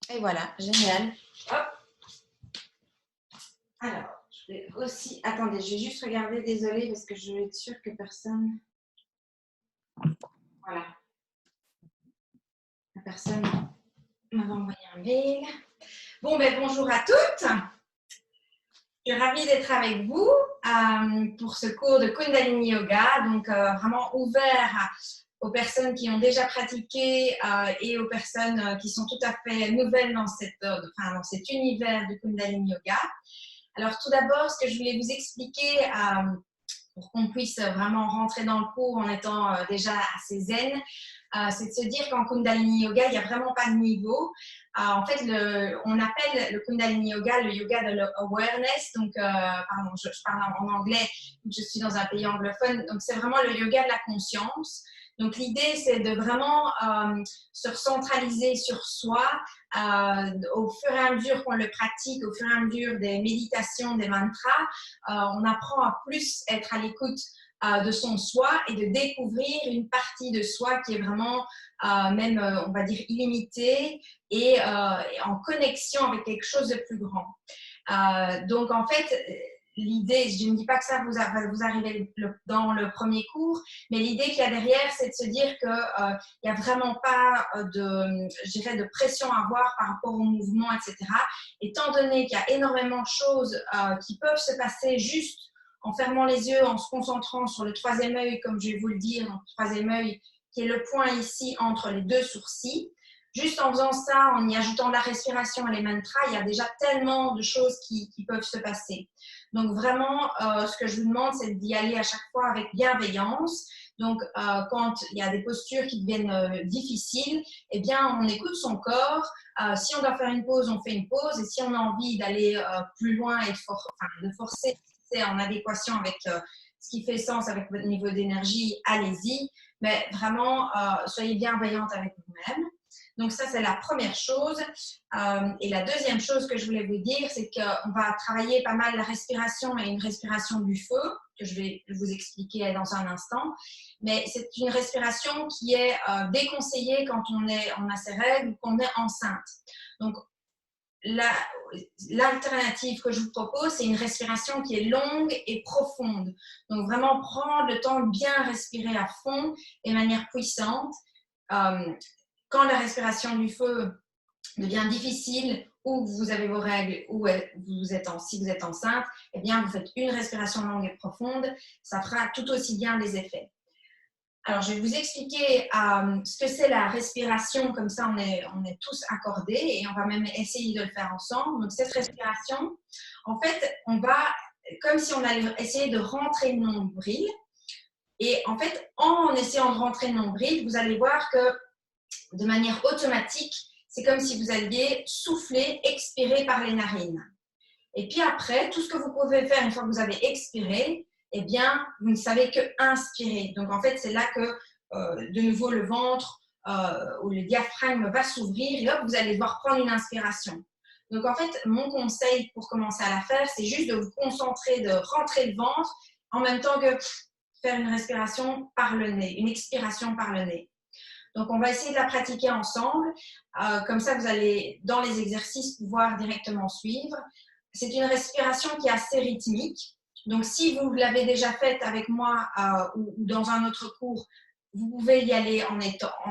Et voilà, génial. Hop. Alors, je vais aussi... Attendez, je vais juste regarder, désolée, parce que je vais être sûre que personne... Voilà, la personne m'avait envoyé un mail. Bon, ben bonjour à toutes. Je suis ravie d'être avec vous pour ce cours de Kundalini Yoga, donc vraiment ouvert aux personnes qui ont déjà pratiqué et aux personnes qui sont tout à fait nouvelles dans cet univers du Kundalini Yoga. Alors tout d'abord, ce que je voulais vous expliquer pour qu'on puisse vraiment rentrer dans le cours en étant déjà assez zen, c'est de se dire qu'en Kundalini Yoga, il n'y a vraiment pas de niveau. En fait, on appelle le Kundalini Yoga le yoga de l'awareness. Donc, pardon, je parle en anglais, je suis dans un pays anglophone. Donc, c'est vraiment le yoga de la conscience. Donc, l'idée, c'est de vraiment se recentraliser sur soi au fur et à mesure qu'on le pratique, au fur et à mesure des méditations, des mantras. On apprend à plus être à l'écoute de son soi et de découvrir une partie de soi qui est vraiment même, on va dire, illimitée et en connexion avec quelque chose de plus grand. Donc, en fait, l'idée, je ne dis pas que ça va vous arriver dans le premier cours, mais l'idée qu'il y a derrière, c'est de se dire qu'il n'y a vraiment pas je dirais, de pression à avoir par rapport au mouvement, etc. Étant donné qu'il y a énormément de choses qui peuvent se passer juste en fermant les yeux, en se concentrant sur le troisième œil, comme je vais vous le dire, donc le troisième œil, qui est le point ici entre les deux sourcils. Juste en faisant ça, en y ajoutant la respiration et les mantras, il y a déjà tellement de choses qui peuvent se passer. Donc vraiment, ce que je vous demande, c'est d'y aller à chaque fois avec bienveillance. Donc, quand il y a des postures qui deviennent difficiles, eh bien, on écoute son corps. Si on doit faire une pause, on fait une pause. Et si on a envie d'aller plus loin et de forcer en adéquation avec ce qui fait sens avec votre niveau d'énergie, allez-y. Mais vraiment, soyez bienveillante avec vous-même. Donc ça, c'est la première chose. Et la deuxième chose que je voulais vous dire, c'est qu'on va travailler pas mal la respiration et une respiration du feu, que je vais vous expliquer dans un instant. Mais c'est une respiration qui est déconseillée quand on a ses règles ou qu'on est enceinte. Donc, l'alternative que je vous propose, c'est une respiration qui est longue et profonde. Donc, vraiment prendre le temps de bien respirer à fond et de manière puissante. Quand la respiration du feu devient difficile ou vous avez vos règles ou si vous êtes enceinte, eh bien, vous faites une respiration longue et profonde. Ça fera tout aussi bien des effets. Alors, je vais vous expliquer ce que c'est la respiration, comme ça on est tous accordés et on va même essayer de le faire ensemble. Donc, cette respiration, en fait, on va, comme si on allait essayer de rentrer le nombril. Et en fait, en essayant de rentrer le nombril, vous allez voir que de manière automatique, c'est comme si vous alliez souffler, expirer par les narines. Et puis après, tout ce que vous pouvez faire une fois que vous avez expiré, eh bien, vous ne savez que inspirer. Donc, en fait, c'est là que, de nouveau, le ventre ou le diaphragme va s'ouvrir et hop, vous allez devoir prendre une inspiration. Donc, en fait, mon conseil pour commencer à la faire, c'est juste de vous concentrer, de rentrer le ventre en même temps que faire une respiration par le nez, une expiration par le nez. Donc, on va essayer de la pratiquer ensemble. Comme ça, vous allez, dans les exercices, pouvoir directement suivre. C'est une respiration qui est assez rythmique. Donc, si vous l'avez déjà faite avec moi ou dans un autre cours, vous pouvez y aller en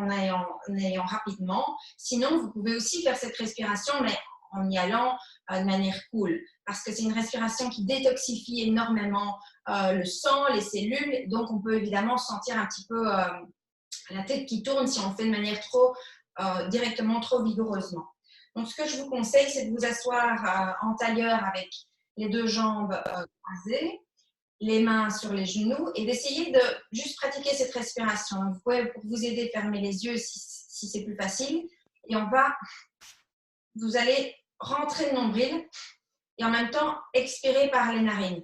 ayant rapidement. Sinon, vous pouvez aussi faire cette respiration, mais en y allant de manière cool. Parce que c'est une respiration qui détoxifie énormément le sang, les cellules. Donc, on peut évidemment sentir un petit peu la tête qui tourne si on le fait de manière directement trop vigoureusement. Donc, ce que je vous conseille, c'est de vous asseoir en tailleur avec les deux jambes croisées, les mains sur les genoux et d'essayer de juste pratiquer cette respiration. Donc, vous pouvez, pour vous aider, fermer les yeux si c'est plus facile. Et vous allez rentrer le nombril et en même temps expirer par les narines.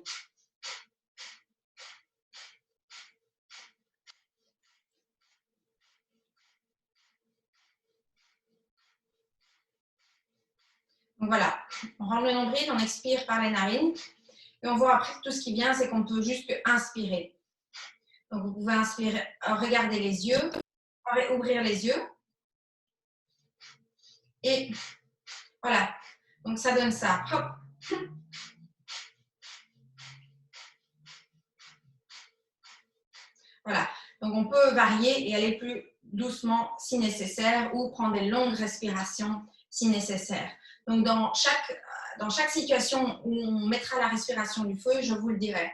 Donc voilà, on rentre le nombril, on expire par les narines. Et on voit après que tout ce qui vient, c'est qu'on peut juste inspirer. Donc, vous pouvez inspirer, regarder les yeux, ouvrir les yeux. Et Voilà, donc ça donne ça. Hop. Voilà, donc on peut varier et aller plus doucement si nécessaire ou prendre des longues respirations si nécessaire. Donc dans chaque situation où on mettra la respiration du feu, je vous le dirai.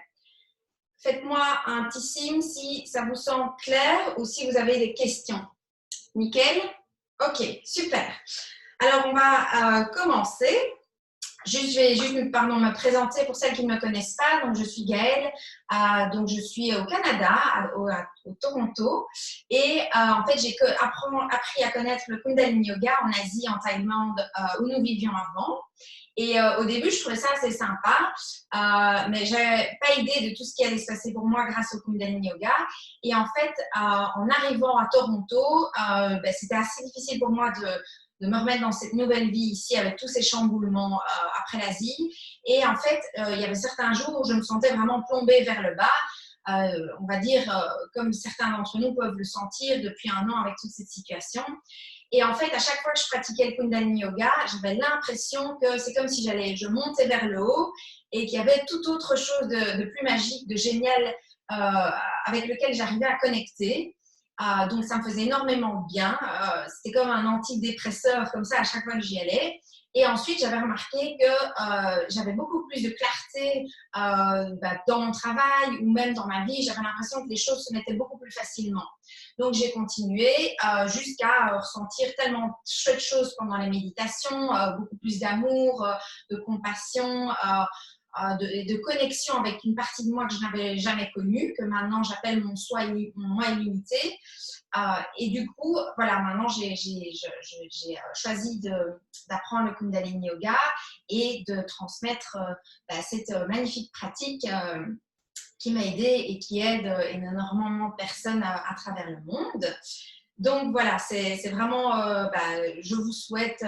Faites-moi un petit signe si ça vous semble clair ou si vous avez des questions. Nickel? Ok, super. Alors, on va commencer. Je vais juste me présenter pour celles qui ne me connaissent pas. Donc, je suis Gaëlle. Donc, je suis au Canada, au Toronto. Et en fait, j'ai appris à connaître le Kundalini Yoga en Asie, en Thaïlande, où nous vivions avant. Et au début, je trouvais ça assez sympa, mais je n'avais pas idée de tout ce qui allait se passer pour moi grâce au Kundalini Yoga. Et en fait, en arrivant à Toronto, c'était assez difficile pour moi de me remettre dans cette nouvelle vie ici avec tous ces chamboulements après l'Asie. Et en fait, il y avait certains jours où je me sentais vraiment plombée vers le bas. On va dire, comme certains d'entre nous peuvent le sentir depuis un an avec toute cette situation. Et en fait, à chaque fois que je pratiquais le Kundalini Yoga, j'avais l'impression que c'est comme si je montais vers le haut et qu'il y avait tout autre chose de plus magique, de génial, avec lequel j'arrivais à connecter. Donc, ça me faisait énormément bien. C'était comme un antidépresseur, comme ça, à chaque fois que j'y allais. Et ensuite, j'avais remarqué que j'avais beaucoup plus de clarté dans mon travail ou même dans ma vie. J'avais l'impression que les choses se mettaient beaucoup plus facilement. Donc, j'ai continué jusqu'à ressentir tellement de choses pendant les méditations, beaucoup plus d'amour, de compassion, de connexion avec une partie de moi que je n'avais jamais connue, que maintenant j'appelle mon moi illimité. Et du coup, voilà, maintenant j'ai choisi d'apprendre le Kundalini Yoga et de transmettre cette magnifique pratique qui m'a aidée et qui aide énormément de personnes à travers le monde. Donc voilà, c'est vraiment, je vous souhaite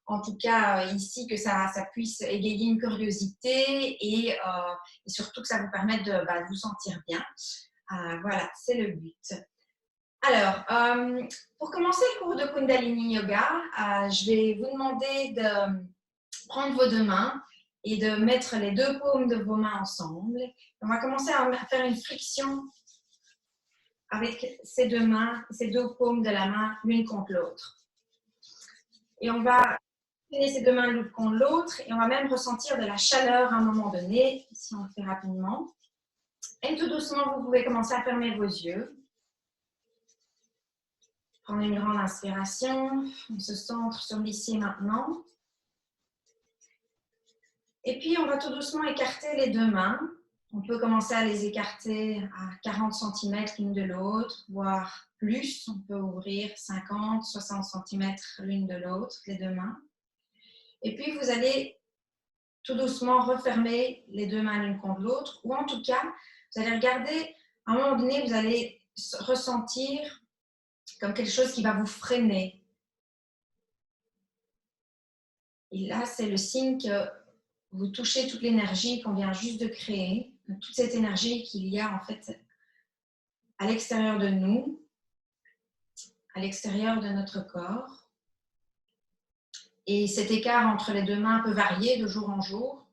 en tout cas ici que ça puisse égayer une curiosité et surtout que ça vous permette de vous sentir bien. Voilà, c'est le but. Alors, pour commencer le cours de Kundalini Yoga, je vais vous demander de prendre vos deux mains et de mettre les deux paumes de vos mains ensemble. On va commencer à faire une friction avec ces deux mains, ces deux paumes de la main l'une contre l'autre. Et on va tenir ces deux mains l'une contre l'autre et on va même ressentir de la chaleur à un moment donné, si on le fait rapidement. Et tout doucement, vous pouvez commencer à fermer vos yeux. Prenez une grande inspiration, on se centre sur l'ici et maintenant. Et puis, on va tout doucement écarter les deux mains. On peut commencer à les écarter à 40 cm l'une de l'autre, voire plus. On peut ouvrir 50, 60 cm l'une de l'autre, les deux mains. Et puis, vous allez tout doucement refermer les deux mains l'une contre l'autre. Ou en tout cas, vous allez regarder, à un moment donné, vous allez ressentir comme quelque chose qui va vous freiner. Et là, c'est le signe que vous touchez toute l'énergie qu'on vient juste de créer, toute cette énergie qu'il y a en fait à l'extérieur de nous, à l'extérieur de notre corps. Et cet écart entre les deux mains peut varier de jour en jour.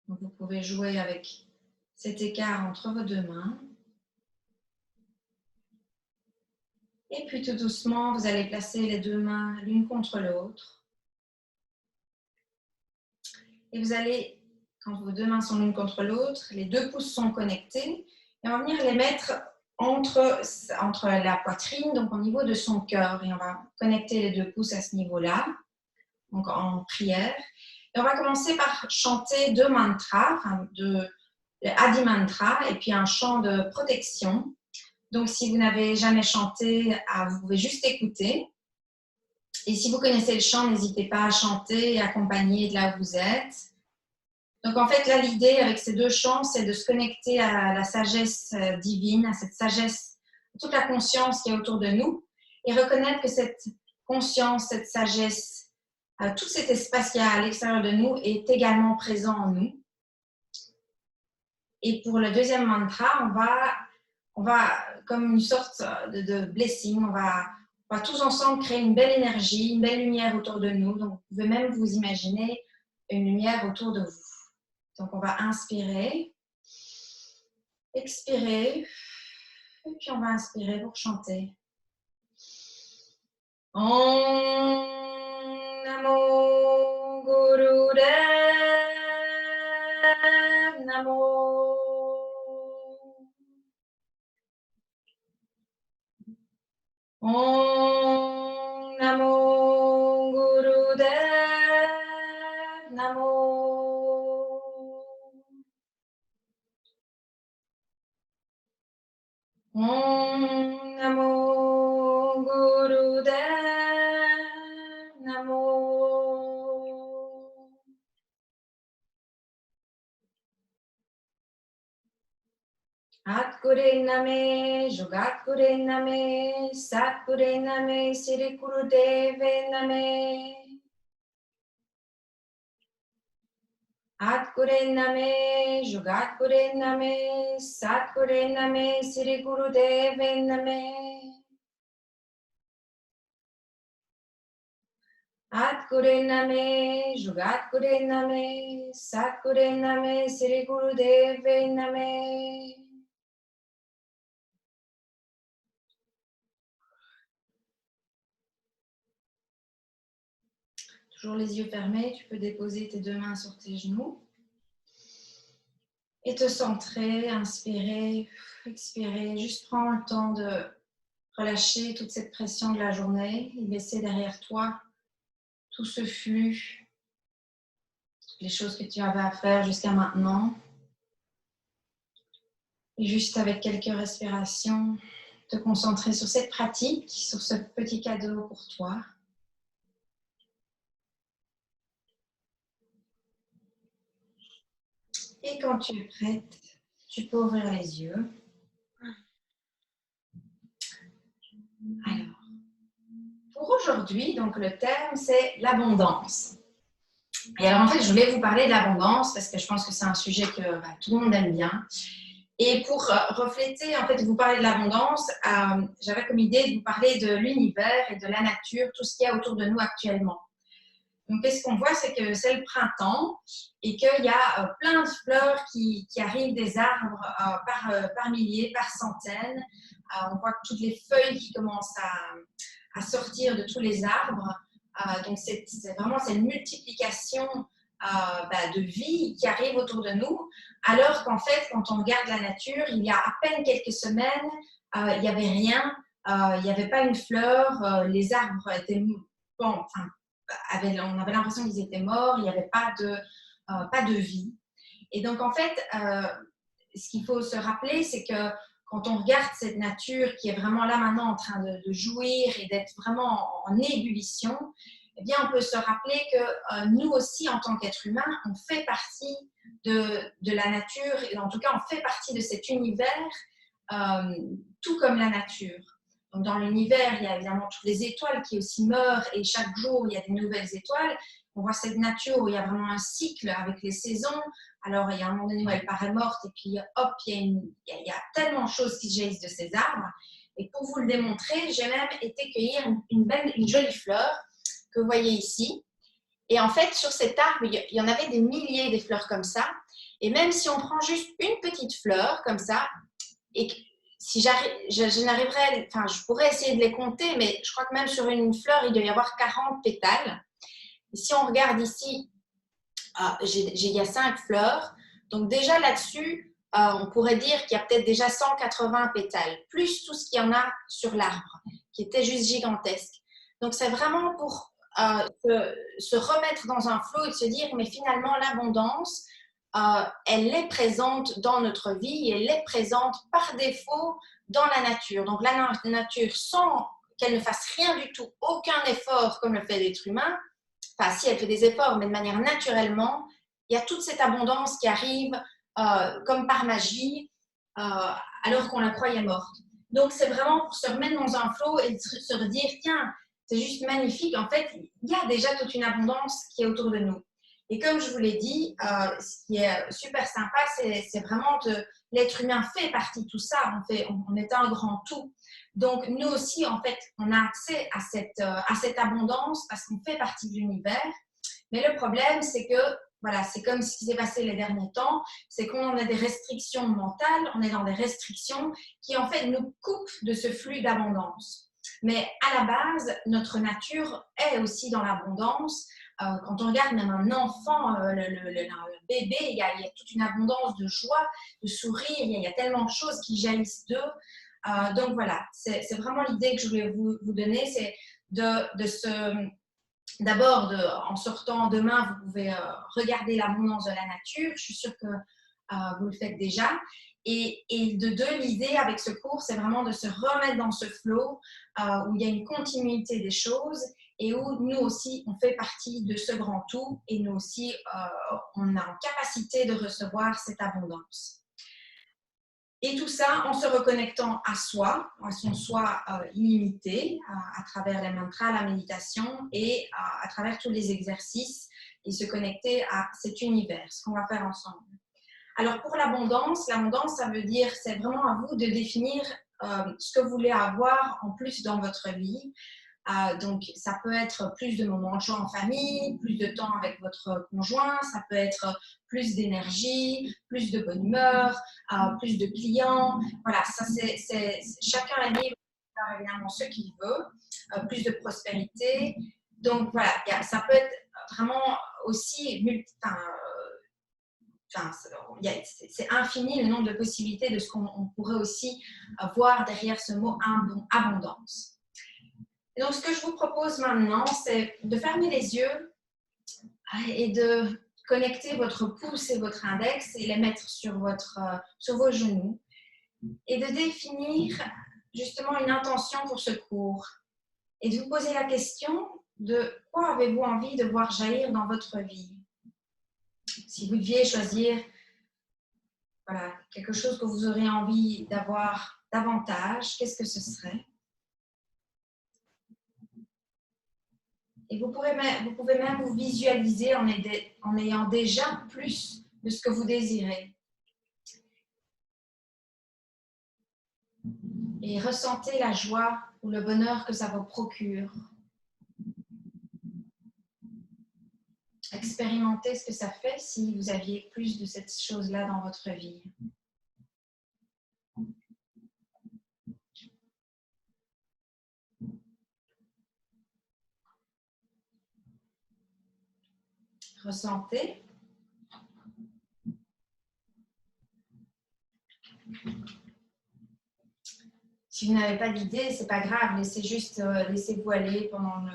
Donc vous pouvez jouer avec cet écart entre vos deux mains. Et puis tout doucement, vous allez placer les deux mains l'une contre l'autre. Et vous allez, quand vos deux mains sont l'une contre l'autre, les deux pouces sont connectés. Et on va venir les mettre entre la poitrine, donc au niveau de son cœur. Et on va connecter les deux pouces à ce niveau-là, donc en prière. Et on va commencer par chanter deux mantras, Adi Mantra, et puis un chant de protection. Donc, si vous n'avez jamais chanté, vous pouvez juste écouter. Et si vous connaissez le chant, n'hésitez pas à chanter et accompagner de là où vous êtes. Donc, en fait, là, l'idée avec ces deux chants, c'est de se connecter à la sagesse divine, à cette sagesse, toute la conscience qui est autour de nous, et reconnaître que cette conscience, cette sagesse, tout cet espace qu'il y a à l'extérieur de nous est également présent en nous. Et pour le deuxième mantra, on va comme une sorte de blessing, on va On va tous ensemble créer une belle énergie, une belle lumière autour de nous. Donc, vous pouvez même vous imaginer une lumière autour de vous. Donc, on va inspirer, expirer, et puis on va inspirer pour chanter. Om Namo Gurudev Namo. Om Namo Gurudev Namo. Om Namo Gurudev Namo. Atgure Name, Jogatgure Name, Satgure Name, Sri Gurudeve Name. Atgure Name, Jogatgure Name, Satgure Name, Sri Gurudeve Name. Atgure Name, Jogatgure Name, Satgure Name, Sri Gurudeve Name. Toujours les yeux fermés, tu peux déposer tes deux mains sur tes genoux. Et te centrer, inspirer, expirer. Juste prends le temps de relâcher toute cette pression de la journée et laisser derrière toi tout ce flux, les choses que tu avais à faire jusqu'à maintenant. Et juste avec quelques respirations, te concentrer sur cette pratique, sur ce petit cadeau pour toi. Et quand tu es prête, tu peux ouvrir les yeux. Alors, pour aujourd'hui, donc le thème, c'est l'abondance. Et alors, en fait, je voulais vous parler de l'abondance parce que je pense que c'est un sujet que tout le monde aime bien. Et pour refléter, en fait, vous parler de l'abondance, j'avais comme idée de vous parler de l'univers et de la nature, tout ce qu'il y a autour de nous actuellement. Donc, qu'est-ce qu'on voit, c'est que c'est le printemps et qu'il y a plein de fleurs qui arrivent des arbres par milliers, par centaines. On voit toutes les feuilles qui commencent à sortir de tous les arbres. Donc, c'est vraiment une multiplication de vie qui arrive autour de nous, alors qu'en fait, quand on regarde la nature, il y a à peine quelques semaines, il n'y avait rien, il n'y avait pas une fleur, les arbres étaient on avait l'impression qu'ils étaient morts, il n'y avait pas de vie. Et donc, en fait, ce qu'il faut se rappeler, c'est que quand on regarde cette nature qui est vraiment là maintenant en train de jouir et d'être vraiment en ébullition, eh bien, on peut se rappeler que nous aussi, en tant qu'êtres humains, on fait partie de la nature, et en tout cas, on fait partie de cet univers, tout comme la nature. Donc, dans l'univers, il y a évidemment toutes les étoiles qui aussi meurent, et chaque jour, il y a des nouvelles étoiles. On voit cette nature où il y a vraiment un cycle avec les saisons. Alors, il y a un moment donné où elle paraît morte, et puis hop, il y a tellement de choses qui jaillissent de ces arbres. Et pour vous le démontrer, j'ai même été cueillir une jolie fleur que vous voyez ici. Et en fait, sur cet arbre, il y en avait des milliers des fleurs comme ça. Et même si on prend juste une petite fleur comme ça, et si je pourrais essayer de les compter, mais je crois que même sur une fleur, il doit y avoir 40 pétales. Et si on regarde ici, il y a 5 fleurs. Donc déjà là-dessus, on pourrait dire qu'il y a peut-être déjà 180 pétales, plus tout ce qu'il y en a sur l'arbre, qui était juste gigantesque. Donc c'est vraiment pour se remettre dans un flot et de se dire, mais finalement, l'abondance, elle est présente dans notre vie, elle est présente par défaut dans la nature. Donc la nature, sans qu'elle ne fasse rien du tout, aucun effort comme le fait l'être humain, enfin si elle fait des efforts, mais de manière naturellement, il y a toute cette abondance qui arrive comme par magie, alors qu'on la croyait morte. Donc c'est vraiment pour se remettre dans un flot et se redire, tiens, c'est juste magnifique. En fait, il y a déjà toute une abondance qui est autour de nous. Et comme je vous l'ai dit, ce qui est super sympa, c'est vraiment l'être humain fait partie de tout ça. On est un grand tout. Donc, nous aussi, en fait, on a accès à cette abondance parce qu'on fait partie de l'univers. Mais le problème, c'est que, voilà, c'est comme ce qui s'est passé les derniers temps, c'est qu'on a des restrictions mentales, on est dans des restrictions qui, en fait, nous coupent de ce flux d'abondance. Mais à la base, notre nature est aussi dans l'abondance. Quand on regarde même un enfant, le bébé, il y a toute une abondance de joie, de sourire, il y a tellement de choses qui jaillissent d'eux. Donc voilà, c'est vraiment l'idée que je voulais vous donner, c'est d'abord, en sortant demain, vous pouvez regarder l'abondance de la nature. Je suis sûre que vous le faites déjà. Et de deux, l'idée avec ce cours, c'est vraiment de se remettre dans ce flow où il y a une continuité des choses et où nous aussi, on fait partie de ce grand tout et nous aussi, on a en capacité de recevoir cette abondance. Et tout ça en se reconnectant à soi, à son soi illimité, à travers les mantras, la méditation et à travers tous les exercices et se connecter à cet univers, ce qu'on va faire ensemble. Alors pour l'abondance, ça veut dire, c'est vraiment à vous de définir ce que vous voulez avoir en plus dans votre vie. Donc, ça peut être plus de moments de joie en famille, plus de temps avec votre conjoint, ça peut être plus d'énergie, plus de bonne humeur, plus de clients. Voilà, ça c'est chacun est libre de faire évidemment ce qu'il veut, plus de prospérité. Donc voilà, ça peut être vraiment aussi c'est infini le nombre de possibilités de ce qu'on pourrait aussi voir derrière ce mot abondance. Et donc, ce que je vous propose maintenant, c'est de fermer les yeux et de connecter votre pouce et votre index et les mettre sur vos genoux et de définir justement une intention pour ce cours et de vous poser la question de quoi avez-vous envie de voir jaillir dans votre vie. Si vous deviez choisir quelque chose que vous auriez envie d'avoir davantage, qu'est-ce que ce serait? Et vous pouvez même vous visualiser en ayant déjà plus de ce que vous désirez. Et ressentez la joie ou le bonheur que ça vous procure. Expérimentez ce que ça fait si vous aviez plus de cette chose-là dans votre vie. Ressentez. Si vous n'avez pas d'idée, c'est pas grave. Laissez-vous aller pendant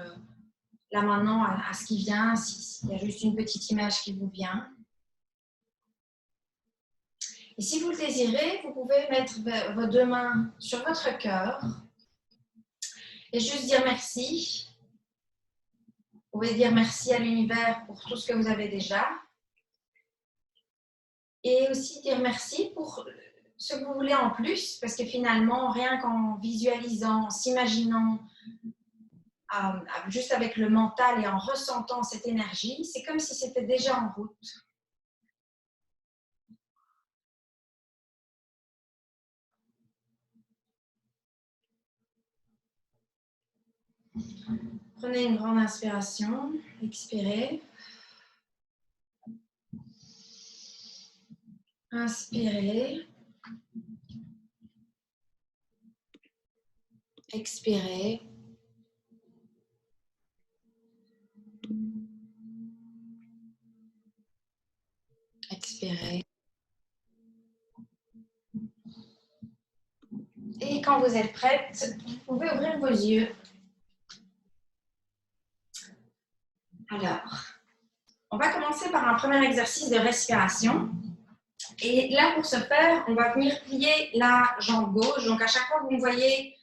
là maintenant à ce qui vient. S'il y a juste une petite image qui vous vient. Et si vous le désirez, vous pouvez mettre vos deux mains sur votre cœur et juste dire merci. Vous pouvez dire merci à l'univers pour tout ce que vous avez déjà. Et aussi dire merci pour ce que vous voulez en plus, parce que finalement, rien qu'en visualisant, en s'imaginant, juste avec le mental et en ressentant cette énergie, c'est comme si c'était déjà en route. Prenez une grande inspiration, expirez. Inspirez. Expirez. Expirez. Et quand vous êtes prête, vous pouvez ouvrir vos yeux. Alors, on va commencer par un premier exercice de respiration. Et là, pour ce faire, on va venir plier la jambe gauche. Donc, à chaque fois, vous me voyez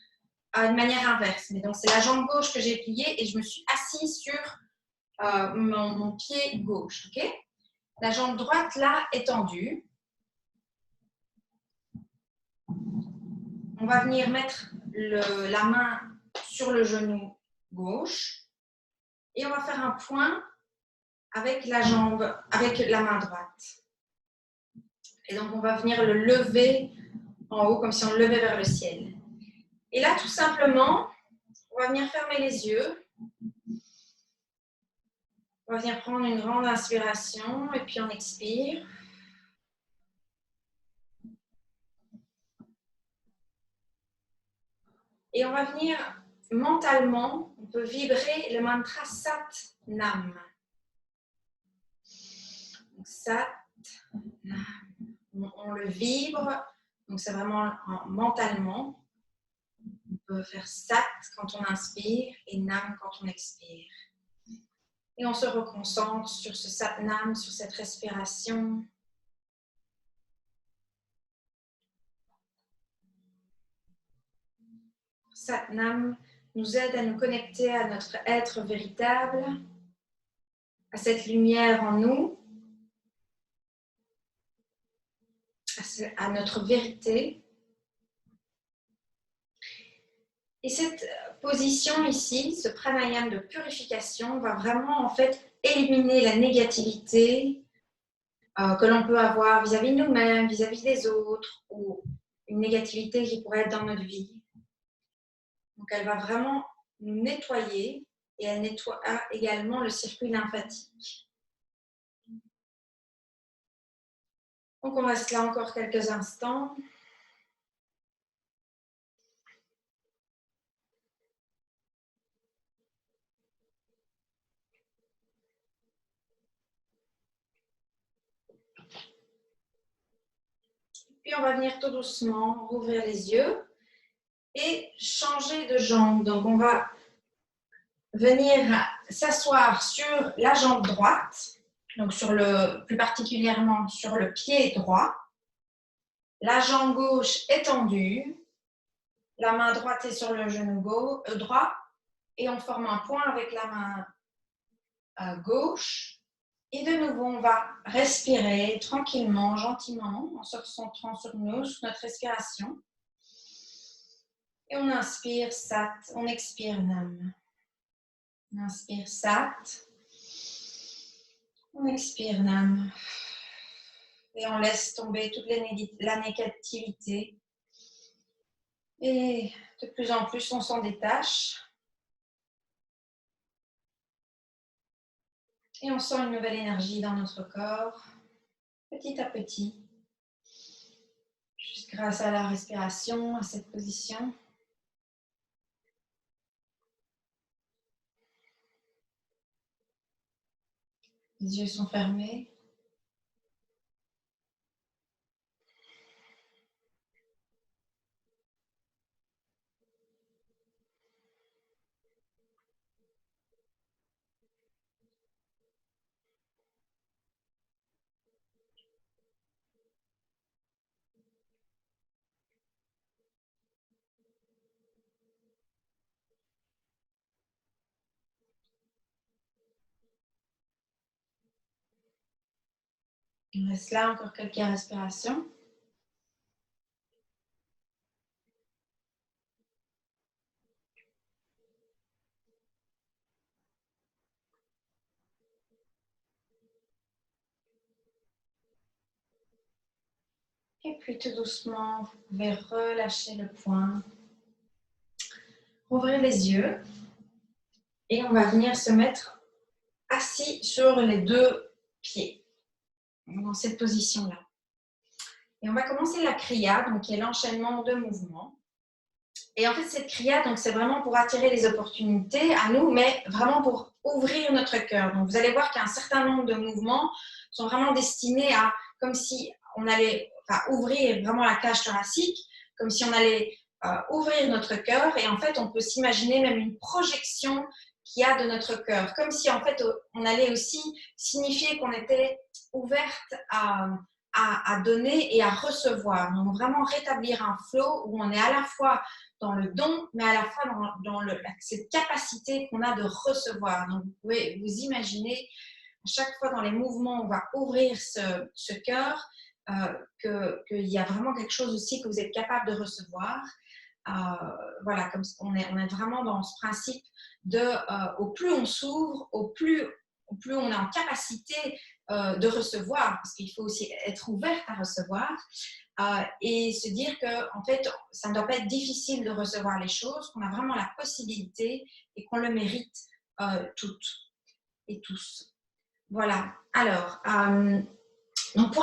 de manière inverse. Mais donc, c'est la jambe gauche que j'ai pliée et je me suis assise sur mon pied gauche. Okay? La jambe droite, là, est tendue. On va venir mettre la main sur le genou gauche et on va faire un point avec la main droite. Et donc, on va venir le lever en haut comme si on le levait vers le ciel. Et là, tout simplement, on va venir fermer les yeux. On va venir prendre une grande inspiration et puis on expire. Et on va venir mentalement, on peut vibrer le mantra Sat Nam. Donc, Sat Nam. On le vibre, donc c'est vraiment mentalement. On peut faire Sat quand on inspire et Nam quand on expire. Et on se reconcentre sur ce Sat Nam, sur cette respiration. Sat Nam nous aide à nous connecter à notre être véritable, à cette lumière en nous, à notre vérité. Et cette position ici, ce pranayama de purification, va vraiment en fait éliminer la négativité que l'on peut avoir vis-à-vis de nous-mêmes, vis-à-vis des autres, ou une négativité qui pourrait être dans notre vie. Donc elle va vraiment nous nettoyer et elle nettoie également le circuit lymphatique. Donc on reste là encore quelques instants. Puis on va venir tout doucement rouvrir les yeux et changer de jambe. Donc on va venir s'asseoir sur la jambe droite, donc plus particulièrement sur le pied droit. La jambe gauche est tendue, la main droite est sur le genou droit et on forme un point avec la main gauche. Et de nouveau, on va respirer tranquillement, gentiment, en se concentrant sur nous, sur notre respiration. Et on inspire Sat, on expire Nam. On inspire Sat, on expire Nam. Et on laisse tomber toute la négativité. Et de plus en plus, on s'en détache. Et on sent une nouvelle énergie dans notre corps, petit à petit, juste grâce à la respiration, à cette position. Les yeux sont fermés. On reste là encore quelques respirations. Et puis tout doucement, vous pouvez relâcher le poing. Ouvrir les yeux. Et on va venir se mettre assis sur les deux pieds, dans cette position-là. Et on va commencer la kriya, donc qui est l'enchaînement de mouvements. Et en fait, cette kriya, donc c'est vraiment pour attirer les opportunités à nous, mais vraiment pour ouvrir notre cœur. Donc vous allez voir qu'un certain nombre de mouvements sont vraiment destinés à, comme si on allait ouvrir vraiment la cage thoracique, comme si on allait ouvrir notre cœur. Et en fait, on peut s'imaginer même une projection qu'il y a de notre cœur, comme si en fait on allait aussi signifier qu'on était ouverte à donner et à recevoir. Donc vraiment rétablir un flow où on est à la fois dans le don, mais à la fois dans cette capacité qu'on a de recevoir. Donc vous pouvez vous imaginer, à chaque fois dans les mouvements, on va ouvrir ce cœur, qu'il y a vraiment quelque chose aussi que vous êtes capable de recevoir. Voilà, comme on est vraiment dans ce principe de au plus on s'ouvre, au plus on est en capacité de recevoir, parce qu'il faut aussi être ouverte à recevoir, et se dire que en fait, ça ne doit pas être difficile de recevoir les choses, qu'on a vraiment la possibilité et qu'on le mérite toutes et tous. Voilà. Alors, donc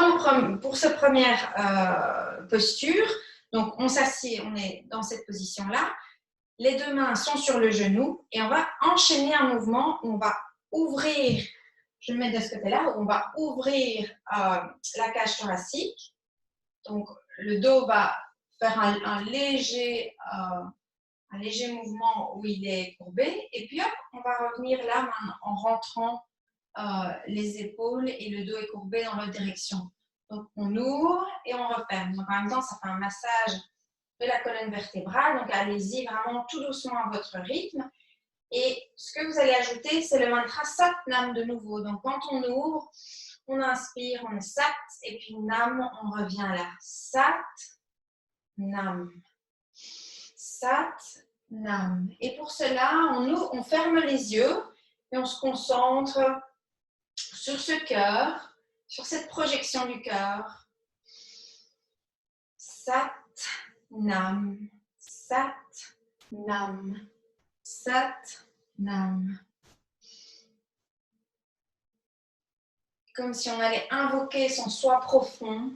pour cette première posture, donc on s'assied, on est dans cette position-là. Les deux mains sont sur le genou et on va enchaîner un mouvement où on va ouvrir, je vais me mettre de ce côté-là, où on va ouvrir la cage thoracique. Donc, le dos va faire un léger mouvement où il est courbé. Et puis, hop, on va revenir là en rentrant les épaules et le dos est courbé dans l'autre direction. Donc, on ouvre et on referme. Donc, en même temps, ça fait un massage de la colonne vertébrale. Donc, allez-y vraiment tout doucement à votre rythme. Et ce que vous allez ajouter, c'est le mantra Sat Nam de nouveau. Donc, quand on ouvre, on inspire, on est Sat, et puis Nam, on revient là. Sat, Nam. Sat, Nam. Et pour cela, on ferme les yeux et on se concentre sur ce cœur, sur cette projection du cœur. Sat, Nam. Sat, Nam. Sat, Nam. Comme si on allait invoquer son soi profond,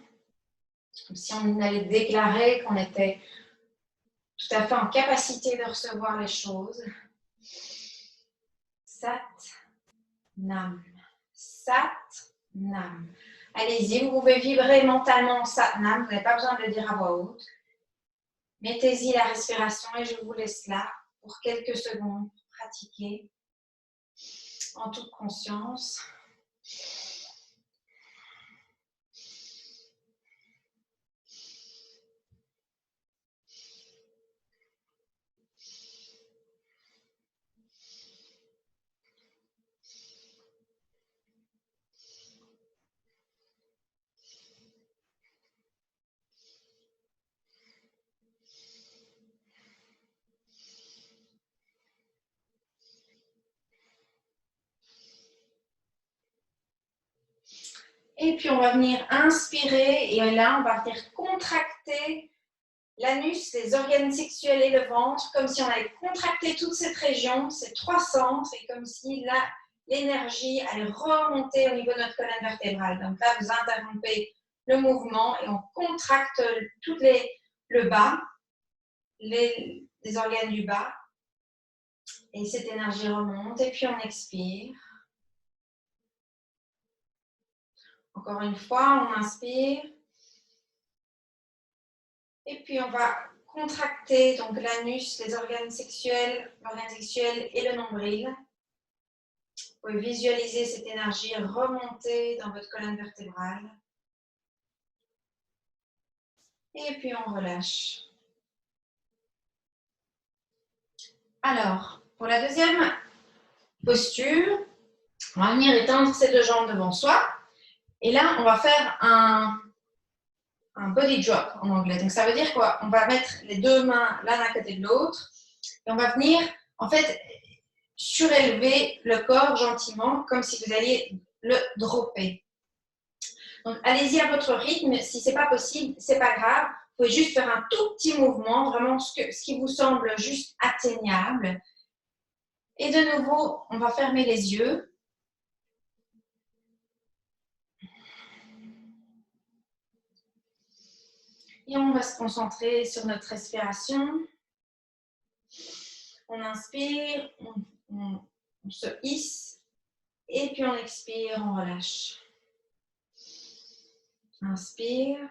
comme si on allait déclarer qu'on était tout à fait en capacité de recevoir les choses. Sat, Nam. Sat, Nam. Allez-y, vous pouvez vibrer mentalement Sat, Nam, vous n'avez pas besoin de le dire à voix haute. Mettez-y la respiration et je vous laisse là pour quelques secondes pour pratiquer en toute conscience. Et puis, on va venir inspirer et là, on va venir contracter l'anus, les organes sexuels et le ventre, comme si on allait contracter toute cette région, ces trois centres, et comme si là, l'énergie allait remonter au niveau de notre colonne vertébrale. Donc là, vous interrompez le mouvement et on contracte le bas, les organes du bas, et cette énergie remonte, et puis on expire. Encore une fois, on inspire. Et puis, on va contracter donc l'anus, les organes sexuels, l'organe sexuel et le nombril. Vous pouvez visualiser cette énergie remonter dans votre colonne vertébrale. Et puis, on relâche. Alors, pour la deuxième posture, on va venir étendre ses deux jambes devant soi. Et là, on va faire un body drop en anglais. Donc, ça veut dire quoi? On va mettre les deux mains l'un à côté de l'autre et on va venir, en fait, surélever le corps gentiment, comme si vous alliez le dropper. Donc, allez-y à votre rythme. Si ce n'est pas possible, ce n'est pas grave. Vous pouvez juste faire un tout petit mouvement, vraiment ce qui vous semble juste atteignable. Et de nouveau, on va fermer les yeux. Et on va se concentrer sur notre respiration. On inspire, on se hisse, et puis on expire, on relâche. Inspire,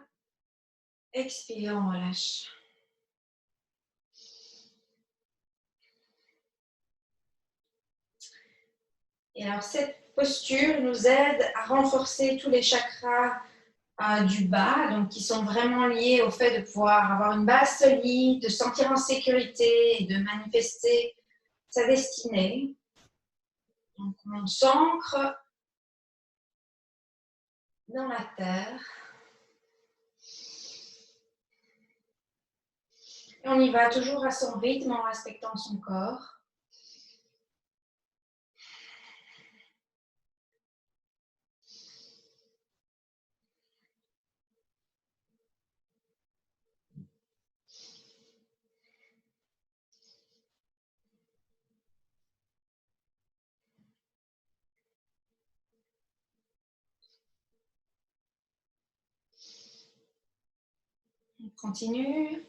expire, on relâche. Et alors cette posture nous aide à renforcer tous les chakras du bas, donc qui sont vraiment liés au fait de pouvoir avoir une base solide, de se sentir en sécurité et de manifester sa destinée. Donc on s'ancre dans la terre. Et on y va toujours à son rythme en respectant son corps. continue.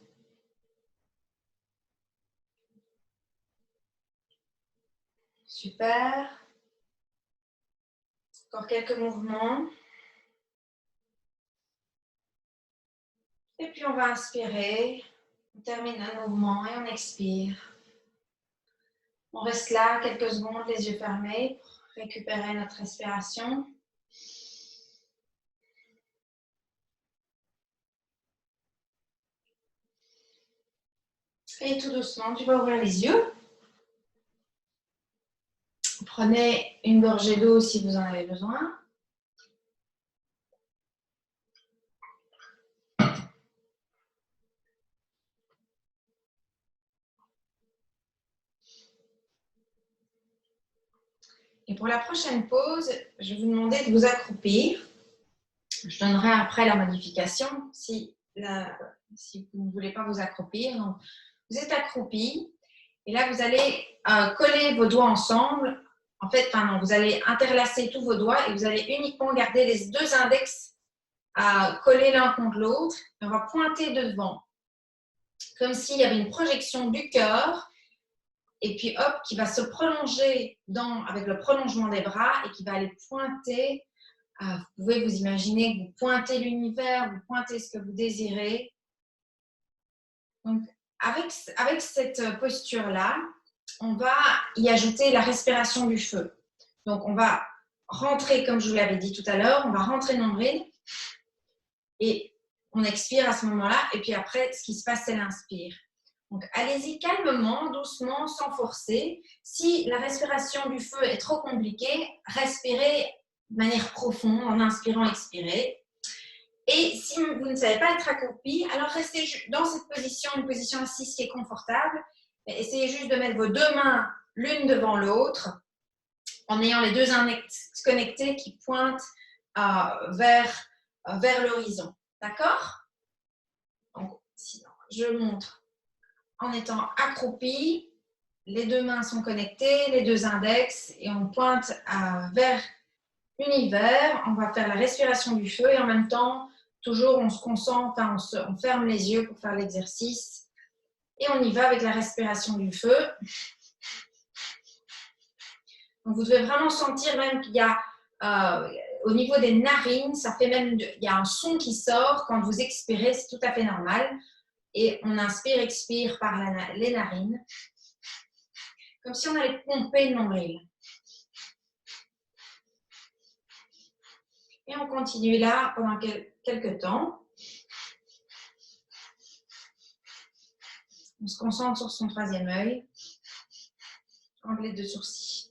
Super. Encore quelques mouvements. Et puis on va inspirer. On termine un mouvement et on expire. On reste là quelques secondes, les yeux fermés, pour récupérer notre respiration. Et tout doucement, tu vas ouvrir les yeux. Prenez une gorgée d'eau si vous en avez besoin. Et pour la prochaine pause, je vais vous demander de vous accroupir. Je donnerai après la modification si vous ne voulez pas vous accroupir. Donc, vous êtes accroupi et là, vous allez coller vos doigts ensemble. En fait, vous allez interlacer tous vos doigts et vous allez uniquement garder les deux index collés l'un contre l'autre. On va pointer devant, comme s'il y avait une projection du cœur. Et puis, hop, qui va se prolonger avec le prolongement des bras et qui va aller pointer. Vous pouvez vous imaginer que vous pointez l'univers, vous pointez ce que vous désirez. Donc, avec cette posture-là, on va y ajouter la respiration du feu. Donc, on va rentrer, comme je vous l'avais dit tout à l'heure, on va rentrer nombril et on expire à ce moment-là. Et puis après, ce qui se passe, c'est l'inspire. Donc, allez-y calmement, doucement, sans forcer. Si la respiration du feu est trop compliquée, respirez de manière profonde en inspirant, expirez. Et si vous ne savez pas être accroupi, alors restez dans cette position, une position assise qui est confortable. Essayez juste de mettre vos deux mains l'une devant l'autre en ayant les deux index connectés qui pointent vers l'horizon. D'accord? Donc, sinon, je montre en étant accroupi, les deux mains sont connectées, les deux index, et on pointe vers l'univers. On va faire la respiration du feu et en même temps, toujours on se concentre, on ferme les yeux pour faire l'exercice et on y va avec la respiration du feu. Donc, vous devez vraiment sentir même qu'il y a au niveau des narines, ça fait même, il y a un son qui sort quand vous expirez, c'est tout à fait normal. Et on inspire, expire par les narines, comme si on allait pomper le nombril. Et on continue là pendant quelques temps. On se concentre sur son troisième œil, entre les deux sourcils.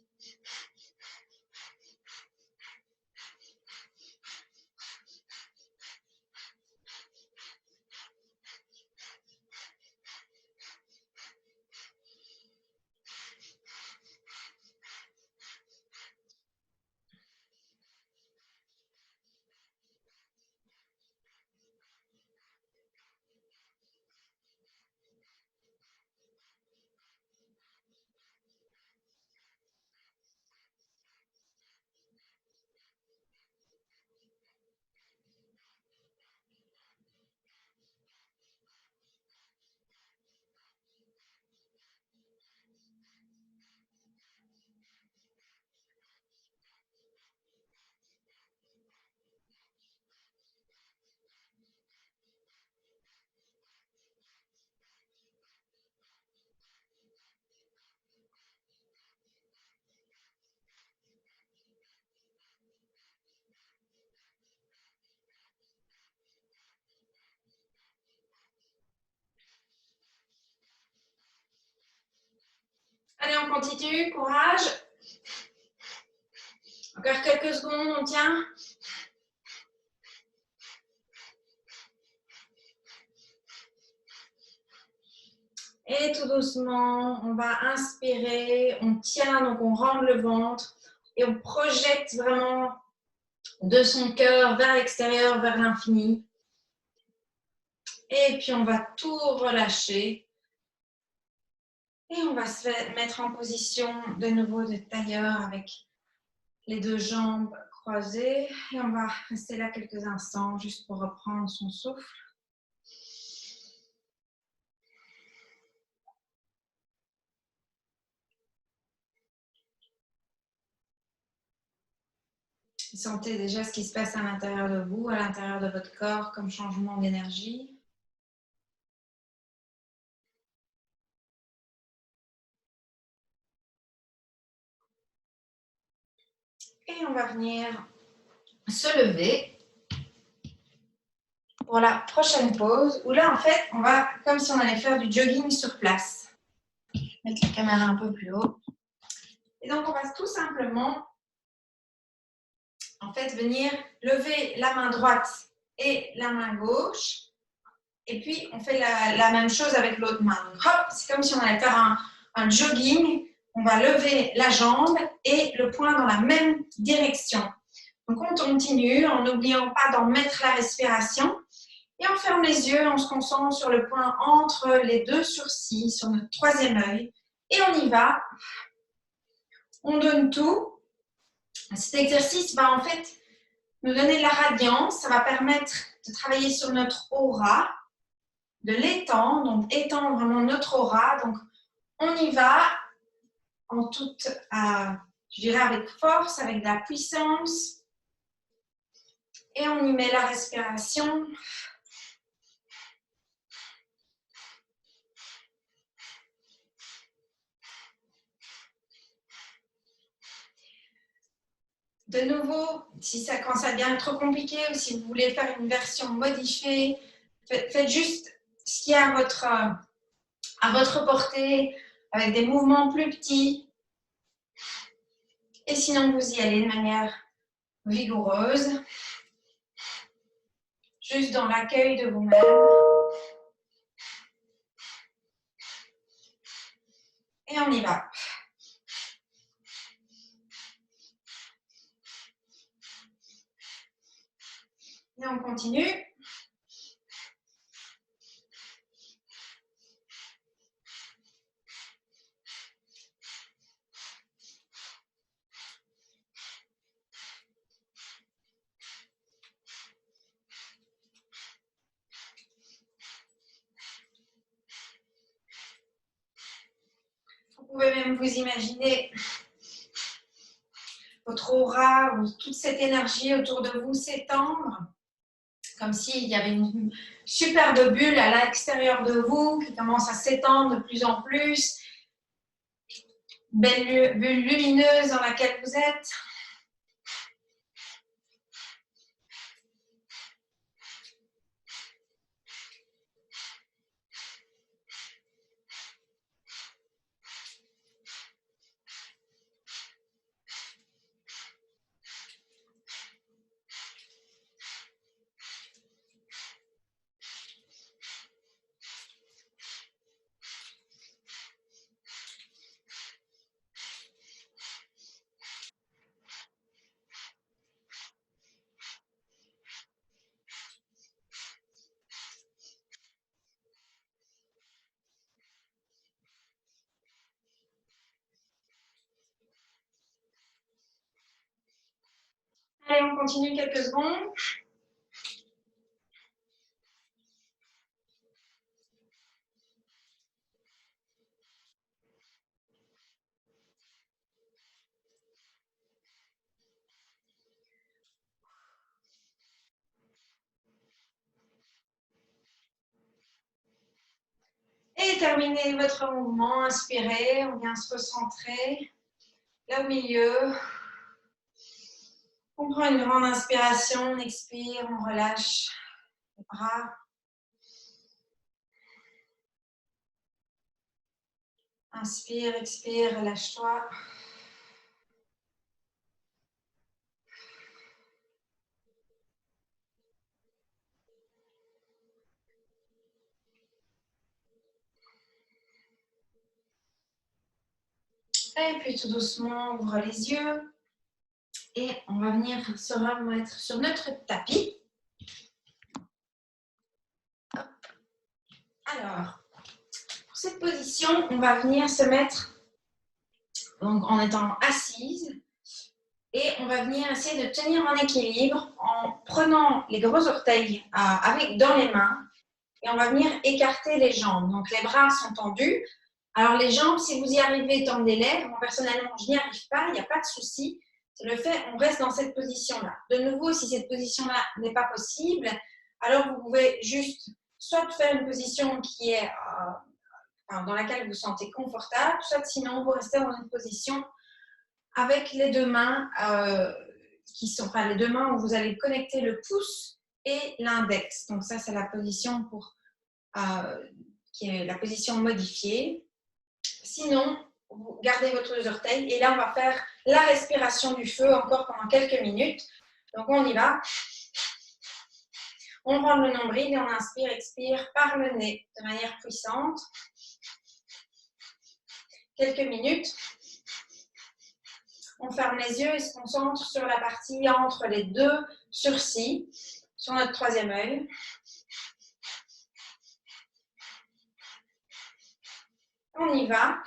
Allez, on continue, courage. Encore quelques secondes, on tient. Et tout doucement, on va inspirer, on tient, donc on rentre le ventre et on projette vraiment de son cœur vers l'extérieur, vers l'infini. Et puis on va tout relâcher. Et on va se mettre en position de nouveau de tailleur avec les deux jambes croisées. Et on va rester là quelques instants juste pour reprendre son souffle. Sentez déjà ce qui se passe à l'intérieur de vous, à l'intérieur de votre corps, comme changement d'énergie. Et on va venir se lever pour la prochaine pause, où là, en fait, on va, comme si on allait faire du jogging sur place. Mettre la caméra un peu plus haut. Et donc, on va tout simplement, en fait, venir lever la main droite et la main gauche. Et puis, on fait la même chose avec l'autre main. Donc, hop, c'est comme si on allait faire un jogging. On va lever la jambe et le poing dans la même direction. Donc, on continue en n'oubliant pas d'en mettre la respiration. Et on ferme les yeux, on se concentre sur le point entre les deux sourcils, sur notre troisième œil. Et on y va. On donne tout. Cet exercice va en fait nous donner de la radiance. Ça va permettre de travailler sur notre aura, de l'étendre, donc étendre vraiment notre aura. Donc, on y va en toute, je dirais avec force, avec de la puissance. Et on y met la respiration. De nouveau, si ça, quand ça devient trop compliqué ou si vous voulez faire une version modifiée, faites juste ce qui est à votre portée, avec des mouvements plus petits. Et sinon, vous y allez de manière vigoureuse, juste dans l'accueil de vous-même. Et on y va. Et on continue. Vous pouvez même vous imaginer votre aura ou toute cette énergie autour de vous s'étendre, comme s'il y avait une superbe bulle à l'extérieur de vous qui commence à s'étendre de plus en plus. Belle bulle lumineuse dans laquelle vous êtes. Allez, on continue quelques secondes. Et terminez votre mouvement. Inspirez, on vient se recentrer. Là au milieu. On prend une grande inspiration, on expire, on relâche les bras. Inspire, expire, relâche-toi. Et puis tout doucement, ouvre les yeux. Et on va venir se remettre sur notre tapis. Hop. Alors, pour cette position, on va venir se mettre donc, en étant assise. Et on va venir essayer de tenir en équilibre en prenant les gros orteils dans les mains. Et on va venir écarter les jambes. Donc les bras sont tendus. Alors les jambes, si vous y arrivez, tendez-les. Moi personnellement, je n'y arrive pas, il n'y a pas de souci. le fait, on reste dans cette position-là. De nouveau, si cette position-là n'est pas possible, alors vous pouvez juste soit faire une position qui est dans laquelle vous vous sentez confortable, soit sinon vous restez dans une position avec les deux mains les deux mains où vous allez connecter le pouce et l'index. Donc ça, c'est la position qui est la position modifiée. Sinon, vous gardez votre orteil et là, on va faire la respiration du feu encore pendant quelques minutes. Donc, on y va. On rentre le nombril et on inspire, expire par le nez de manière puissante. Quelques minutes. On ferme les yeux et se concentre sur la partie entre les deux sourcils, sur notre troisième œil. On y va.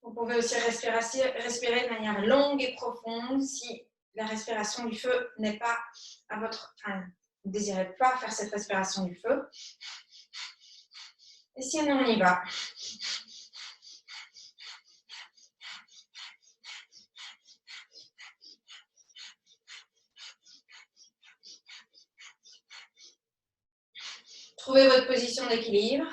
Vous pouvez aussi respirer de manière longue et profonde si la respiration du feu n'est pas à votre... Enfin, vous ne désirez pas faire cette respiration du feu. Et sinon, on y va. Trouvez votre position d'équilibre.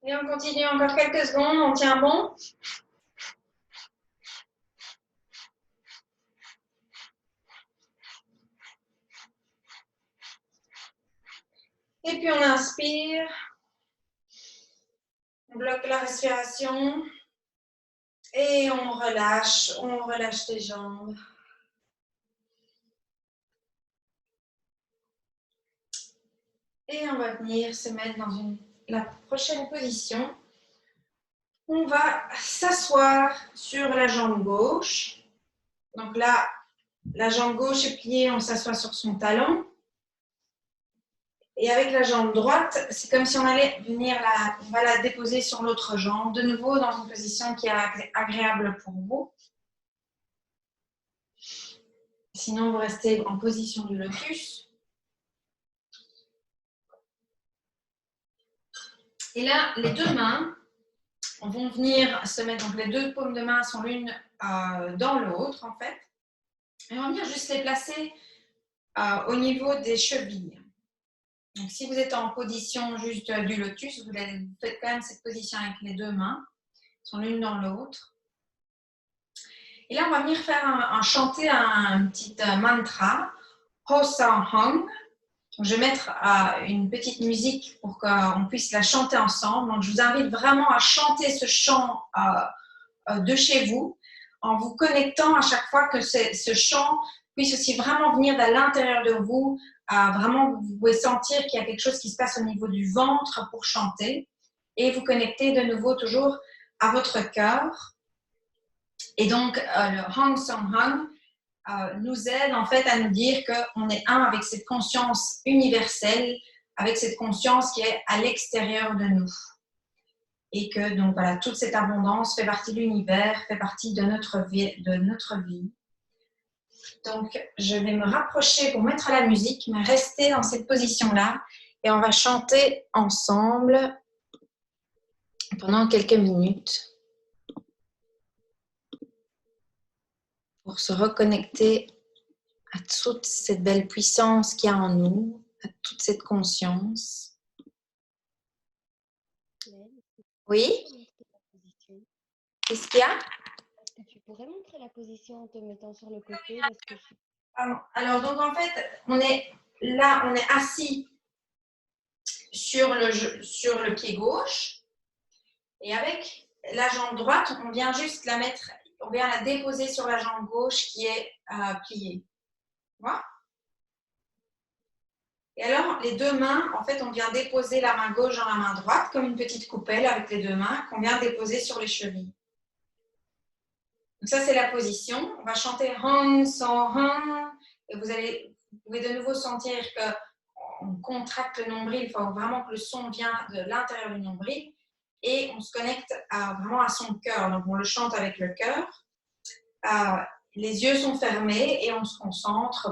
Et on continue encore quelques secondes, on tient bon. Et puis on inspire. On bloque la respiration. Et on relâche les jambes. Et on va venir se mettre dans la prochaine position. On va s'asseoir sur la jambe gauche. Donc là, la jambe gauche est pliée, on s'assoit sur son talon. Et avec la jambe droite, c'est comme si on allait venir on va la déposer sur l'autre jambe, de nouveau dans une position qui est agréable pour vous. Sinon, vous restez en position du lotus. Et là, les deux mains vont venir se mettre, donc les deux paumes de main sont l'une dans l'autre en fait. Et on va venir juste les placer au niveau des chevilles. Donc si vous êtes en position juste du lotus, vous faites quand même cette position avec les deux mains, sont l'une dans l'autre. Et là, on va venir chanter un petit mantra, Ho Sang Hong. Donc, je vais mettre une petite musique pour qu'on puisse la chanter ensemble. Donc, je vous invite vraiment à chanter ce chant de chez vous, en vous connectant à chaque fois que ce chant puisse aussi vraiment venir de l'intérieur de vous. Vraiment, vous pouvez sentir qu'il y a quelque chose qui se passe au niveau du ventre pour chanter et vous connecter de nouveau toujours à votre cœur. Et donc, le Hong Sang Hong nous aide en fait à nous dire qu'on est un avec cette conscience universelle, avec cette conscience qui est à l'extérieur de nous. Et que donc voilà, toute cette abondance fait partie de l'univers, fait partie de notre vie. Donc, je vais me rapprocher pour mettre la musique, mais rester dans cette position-là. Et on va chanter ensemble pendant quelques minutes pour se reconnecter à toute cette belle puissance qu'il y a en nous, à toute cette conscience. Oui? Qu'est-ce qu'il y a? Est-ce que tu pourrais montrer la position en te mettant sur le côté parce que Alors, donc en fait, on est assis sur le pied gauche et avec la jambe droite, on vient juste on vient la déposer sur la jambe gauche qui est pliée. vois? Et alors, les deux mains, en fait, on vient déposer la main gauche dans la main droite, comme une petite coupelle avec les deux mains qu'on vient déposer sur les chevilles. Donc ça, c'est la position. On va chanter hum, son, hum. Et vous pouvez de nouveau sentir qu'on contracte le nombril. Il faut vraiment que le son vient de l'intérieur du nombril. Et on se connecte vraiment à son cœur. Donc, on le chante avec le cœur. Les yeux sont fermés et on se concentre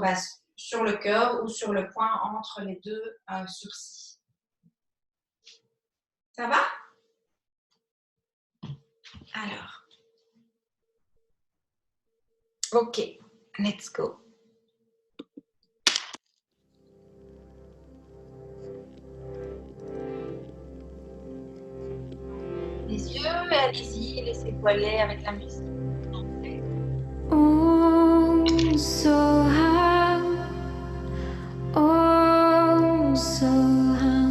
sur le cœur ou sur le point entre les deux sourcils. Ça va? Alors. Ok, let's go. Les yeux, allez-y, laissez-vous aller avec la musique. Oh, so high, oh, so high.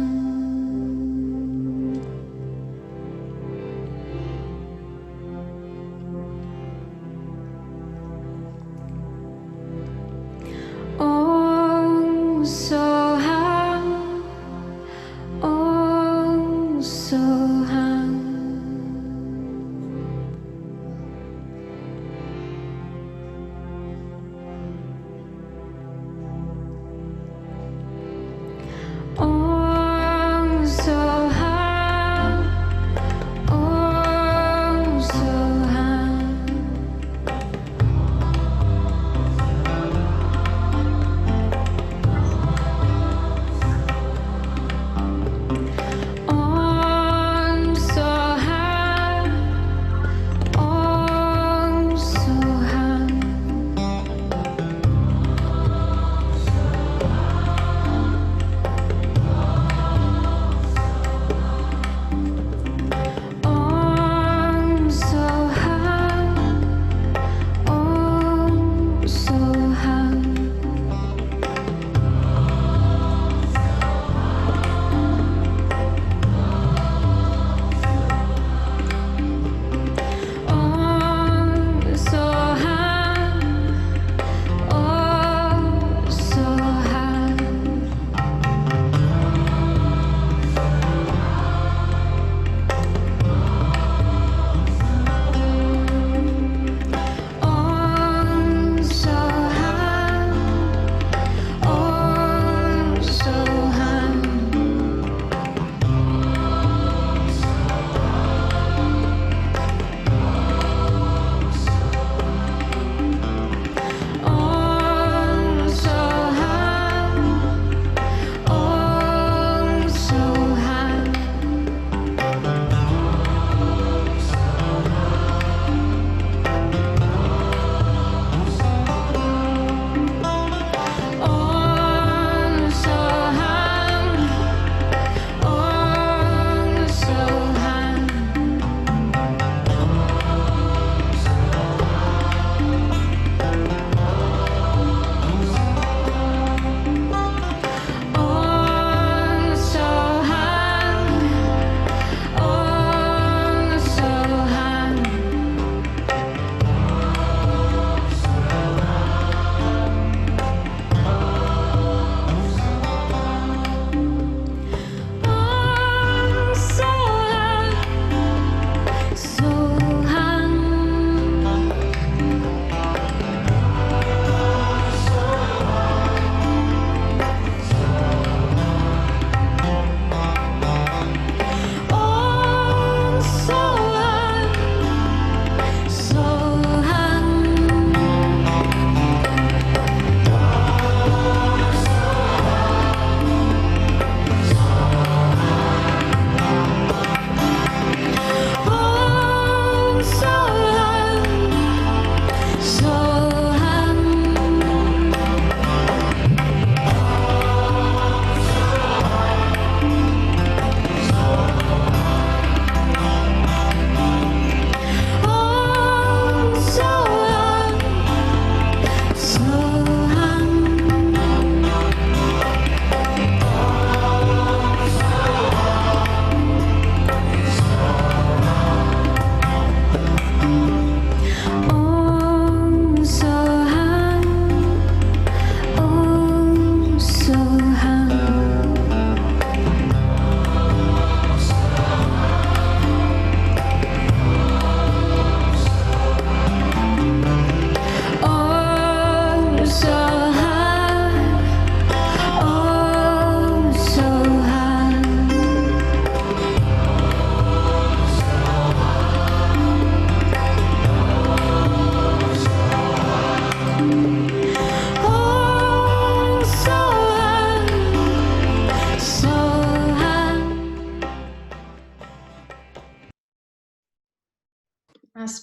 Oh, so high, oh, so high.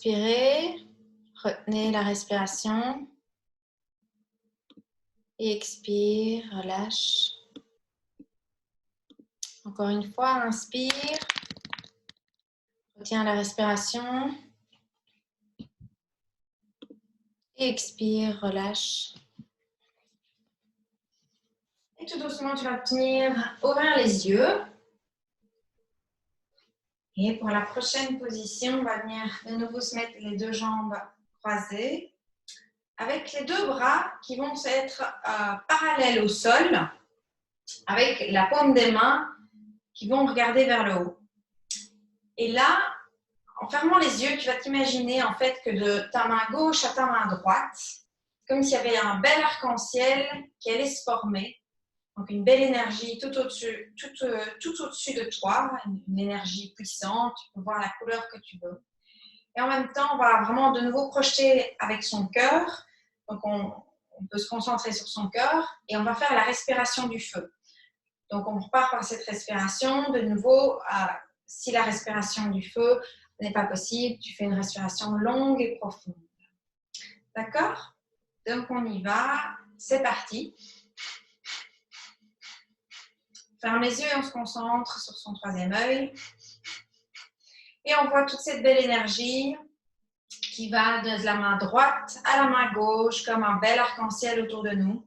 Inspirez, retenez la respiration. Et expire, relâche. Encore une fois, inspire. Retiens la respiration. Et expire, relâche. Et tout doucement, tu vas ouvrir les yeux. Et pour la prochaine position, on va venir de nouveau se mettre les deux jambes croisées. Avec les deux bras qui vont être parallèles au sol. Avec la paume des mains qui vont regarder vers le haut. Et là, en fermant les yeux, tu vas t'imaginer en fait que de ta main gauche à ta main droite, comme s'il y avait un bel arc-en-ciel qui allait se former. Donc une belle énergie tout au-dessus de toi, une énergie puissante, tu peux voir la couleur que tu veux. Et en même temps, on va vraiment de nouveau projeter avec son cœur. Donc on peut se concentrer sur son cœur et on va faire la respiration du feu. Donc on repart par cette respiration. De nouveau, si la respiration du feu n'est pas possible, tu fais une respiration longue et profonde. D'accord? Donc on y va, c'est parti. Ferme les yeux et on se concentre sur son troisième œil. Et on voit toute cette belle énergie qui va de la main droite à la main gauche comme un bel arc-en-ciel autour de nous.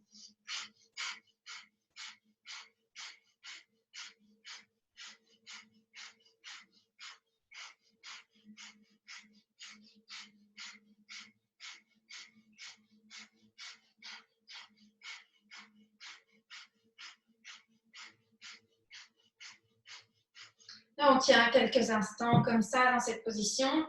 Là, on tient quelques instants comme ça dans cette position.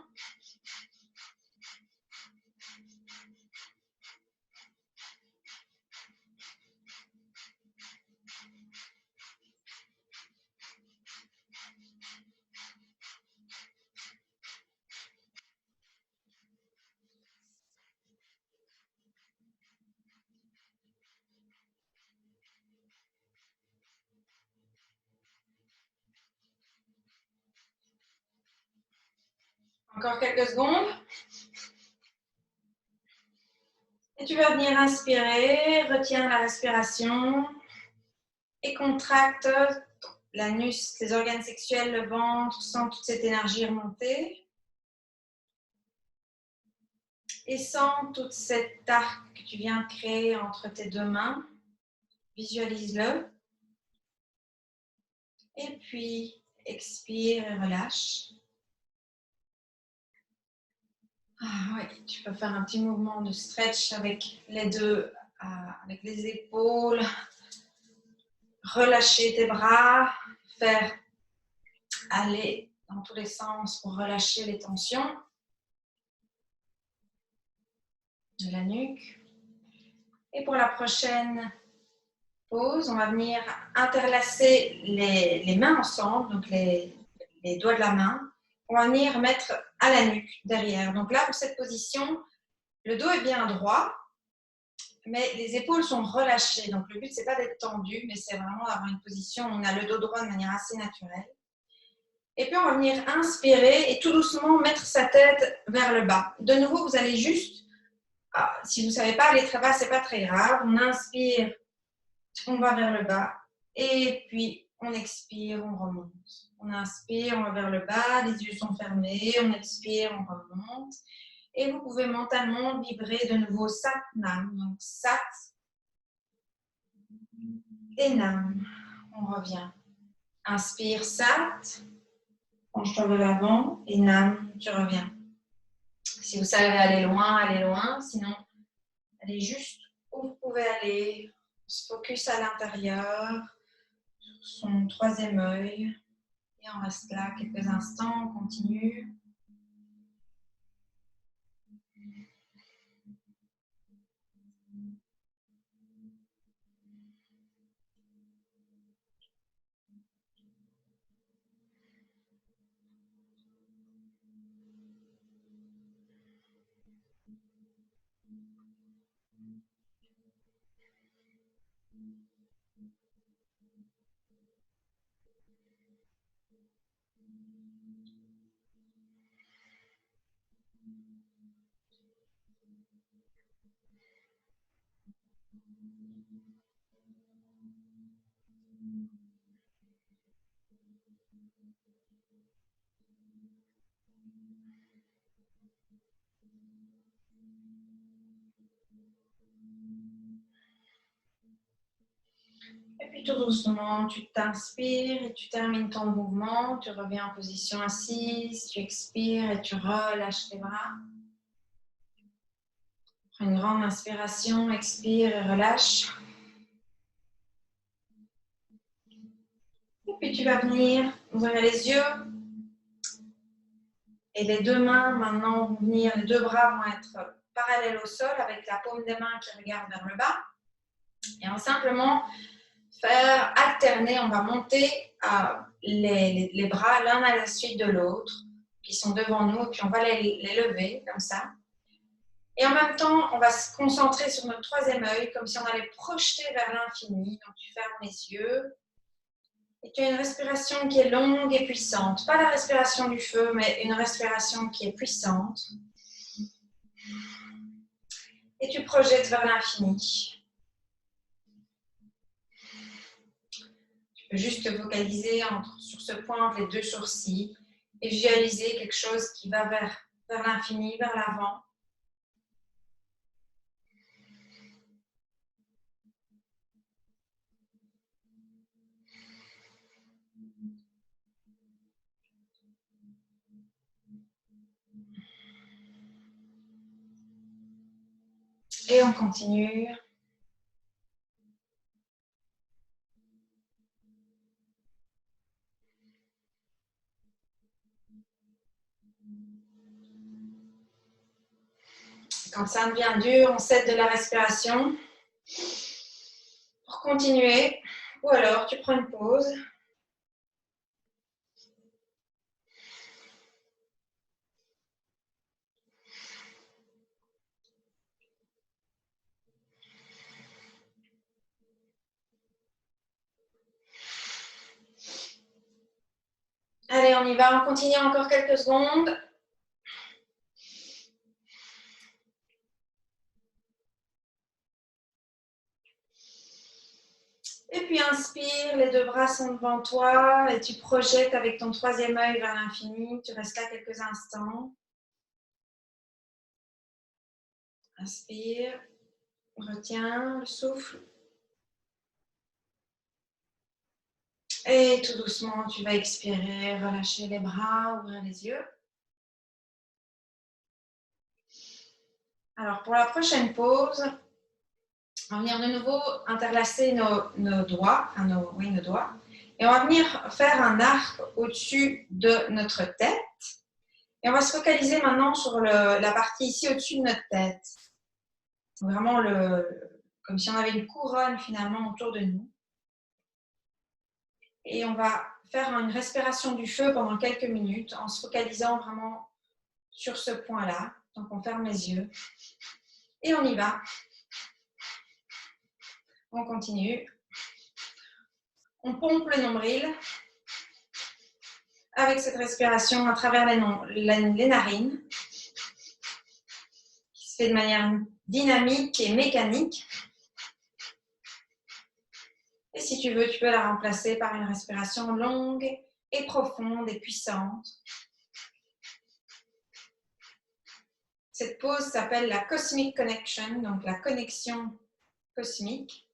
Encore quelques secondes. Et tu vas venir inspirer, retiens la respiration et contracte l'anus, les organes sexuels, le ventre, sens toute cette énergie remonter. Et sens toute cette arc que tu viens de créer entre tes deux mains. Visualise-le. Et puis, expire et relâche. Ah oui, tu peux faire un petit mouvement de stretch avec les deux, avec les épaules. Relâcher tes bras, faire aller dans tous les sens pour relâcher les tensions de la nuque. Et pour la prochaine pause, on va venir interlacer les mains ensemble, donc les doigts de la main. On va venir mettre à la nuque, derrière. Donc là, pour cette position, le dos est bien droit, mais les épaules sont relâchées. Donc le but, c'est pas d'être tendu, mais c'est vraiment d'avoir une position où on a le dos droit de manière assez naturelle. Et puis, on va venir inspirer et tout doucement mettre sa tête vers le bas. De nouveau, vous allez juste, si vous ne savez pas aller très bas, ce n'est pas très grave. On inspire, on va vers le bas. Et puis, on expire, on remonte. On inspire, on va vers le bas, les yeux sont fermés. On expire, on remonte. Et vous pouvez mentalement vibrer de nouveau Sat Nam. Donc, Sat et Nam. On revient. Inspire, Sat. Penche-toi vers l'avant et Nam, tu reviens. Si vous savez aller loin. Sinon, allez juste où vous pouvez aller. On se focus à l'intérieur, sur son troisième œil. Et on reste là quelques instants, on continue. Et puis tout doucement, tu t'inspires et tu termines ton mouvement. Tu reviens en position assise, tu expires et tu relâches tes bras. Prends une grande inspiration, expire et relâche. Et puis tu vas venir ouvrir les yeux. Et les deux mains maintenant vont venir, les deux bras vont être parallèles au sol avec la paume des mains qui regarde vers le bas. Et on va simplement faire alterner, on va monter les bras l'un à la suite de l'autre qui sont devant nous, et puis on va les lever comme ça. Et en même temps, on va se concentrer sur notre troisième œil, comme si on allait projeter vers l'infini. Donc tu fermes les yeux et tu as une respiration qui est longue et puissante. Pas la respiration du feu, mais une respiration qui est puissante. Et tu projettes vers l'infini. Juste te focaliser sur ce point entre les deux sourcils et visualiser quelque chose qui va vers l'infini, vers l'avant. Et on continue. Quand ça devient dur, on cède de la respiration pour continuer. Ou alors, tu prends une pause. Allez, on y va. On continue encore quelques secondes. Et puis inspire, les deux bras sont devant toi et tu projettes avec ton troisième œil vers l'infini. Tu restes là quelques instants. Inspire, retiens le souffle. Et tout doucement, tu vas expirer, relâcher les bras, ouvrir les yeux. Alors pour la prochaine pause, on va venir de nouveau interlacer nos doigts, nos doigts. Et on va venir faire un arc au-dessus de notre tête. Et on va se focaliser maintenant sur la partie ici au-dessus de notre tête. Vraiment comme si on avait une couronne finalement autour de nous. Et on va faire une respiration du feu pendant quelques minutes en se focalisant vraiment sur ce point-là. Donc on ferme les yeux et on y va. On continue. On pompe le nombril avec cette respiration à travers les narines qui se fait de manière dynamique et mécanique. Et si tu veux, tu peux la remplacer par une respiration longue et profonde et puissante. Cette pause s'appelle la Cosmic Connection, donc la connexion cosmique.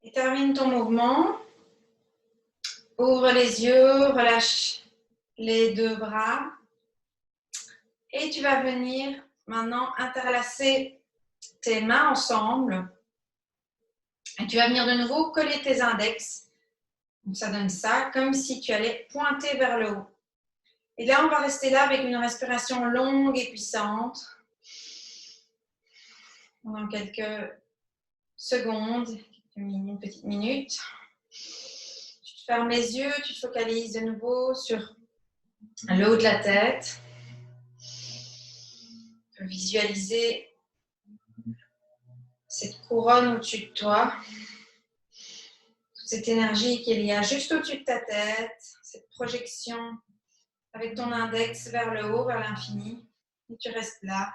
Et termine ton mouvement. Ouvre les yeux, relâche les deux bras. Et tu vas venir maintenant interlacer tes mains ensemble. Et tu vas venir de nouveau coller tes index. Donc ça donne ça, comme si tu allais pointer vers le haut. Et là, on va rester là avec une respiration longue et puissante. Pendant quelques secondes, une petite minute. Tu te fermes les yeux, tu te focalises de nouveau sur le haut de la tête. Tu peux visualiser cette couronne au-dessus de toi. Toute cette énergie qu'il y a juste au-dessus de ta tête. Cette projection avec ton index vers le haut, vers l'infini. Et tu restes là.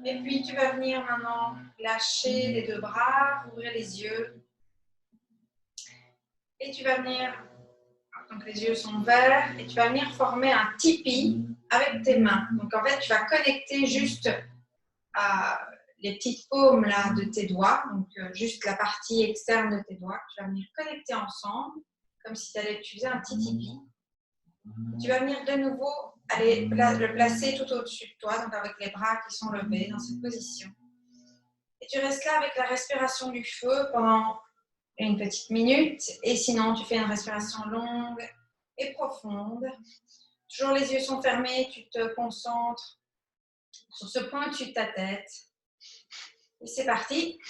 Et puis tu vas venir maintenant lâcher les deux bras, ouvrir les yeux. Et tu vas venir, donc les yeux sont ouverts, et tu vas venir former un tipi avec tes mains. Donc en fait, tu vas connecter juste les petites paumes là, de tes doigts, donc juste la partie externe de tes doigts. Tu vas venir connecter ensemble, comme si tu faisais un petit tipi. Tu vas venir de nouveau aller le placer tout au-dessus de toi, donc avec les bras qui sont levés dans cette position. Et tu restes là avec la respiration du feu pendant une petite minute. Et sinon, tu fais une respiration longue et profonde. Toujours les yeux sont fermés, tu te concentres sur ce point au-dessus de ta tête. Et c'est parti.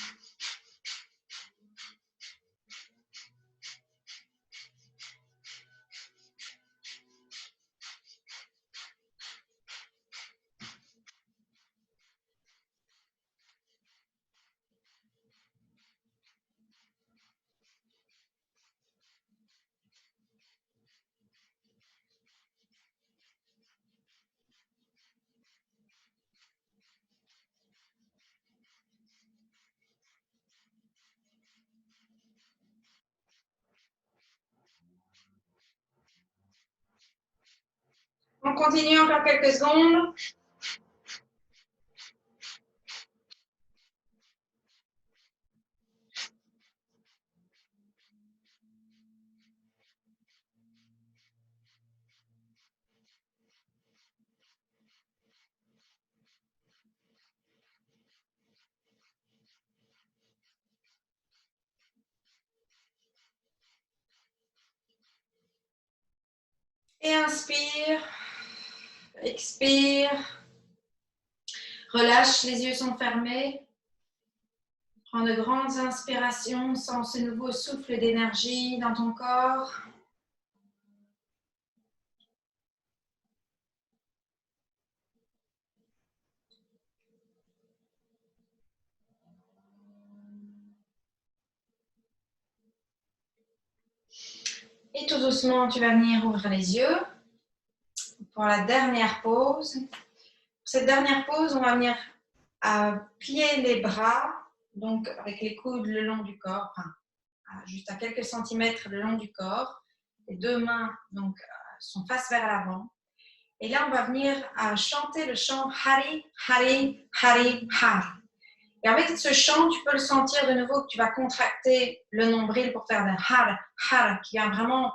On continue encore quelques secondes. Et inspire, expire, relâche, les yeux sont fermés. Prends de grandes inspirations, sens ce nouveau souffle d'énergie dans ton corps. Et tout doucement, tu vas venir ouvrir les yeux pour la dernière pause. Pour cette dernière pause, on va venir plier les bras, donc avec les coudes le long du corps, enfin, juste à quelques centimètres le long du corps. Les deux mains donc, sont face vers l'avant. Et là, on va venir chanter le chant Hari, Hari, Hari, Hari. Et avec ce chant, tu peux le sentir de nouveau que tu vas contracter le nombril pour faire le har, har, qui vient vraiment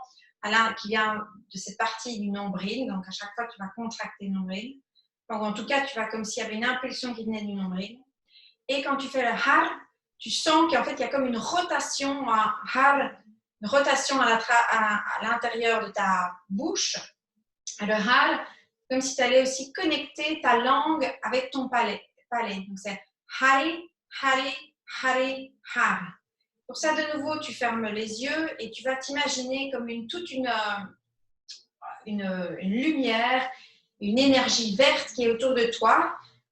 qui vient de cette partie du nombril. Donc, à chaque fois, tu vas contracter le nombril. Donc, en tout cas, tu vas comme s'il y avait une impulsion qui venait du nombril. Et quand tu fais le har, tu sens qu'en fait, il y a comme une rotation, une rotation à l'intérieur de ta bouche. Le har, comme si tu allais aussi connecter ta langue avec ton palais. Donc, c'est Hari, Hari, Hari, Hari. Pour ça, de nouveau, tu fermes les yeux et tu vas t'imaginer comme une lumière, une énergie verte qui est autour de toi.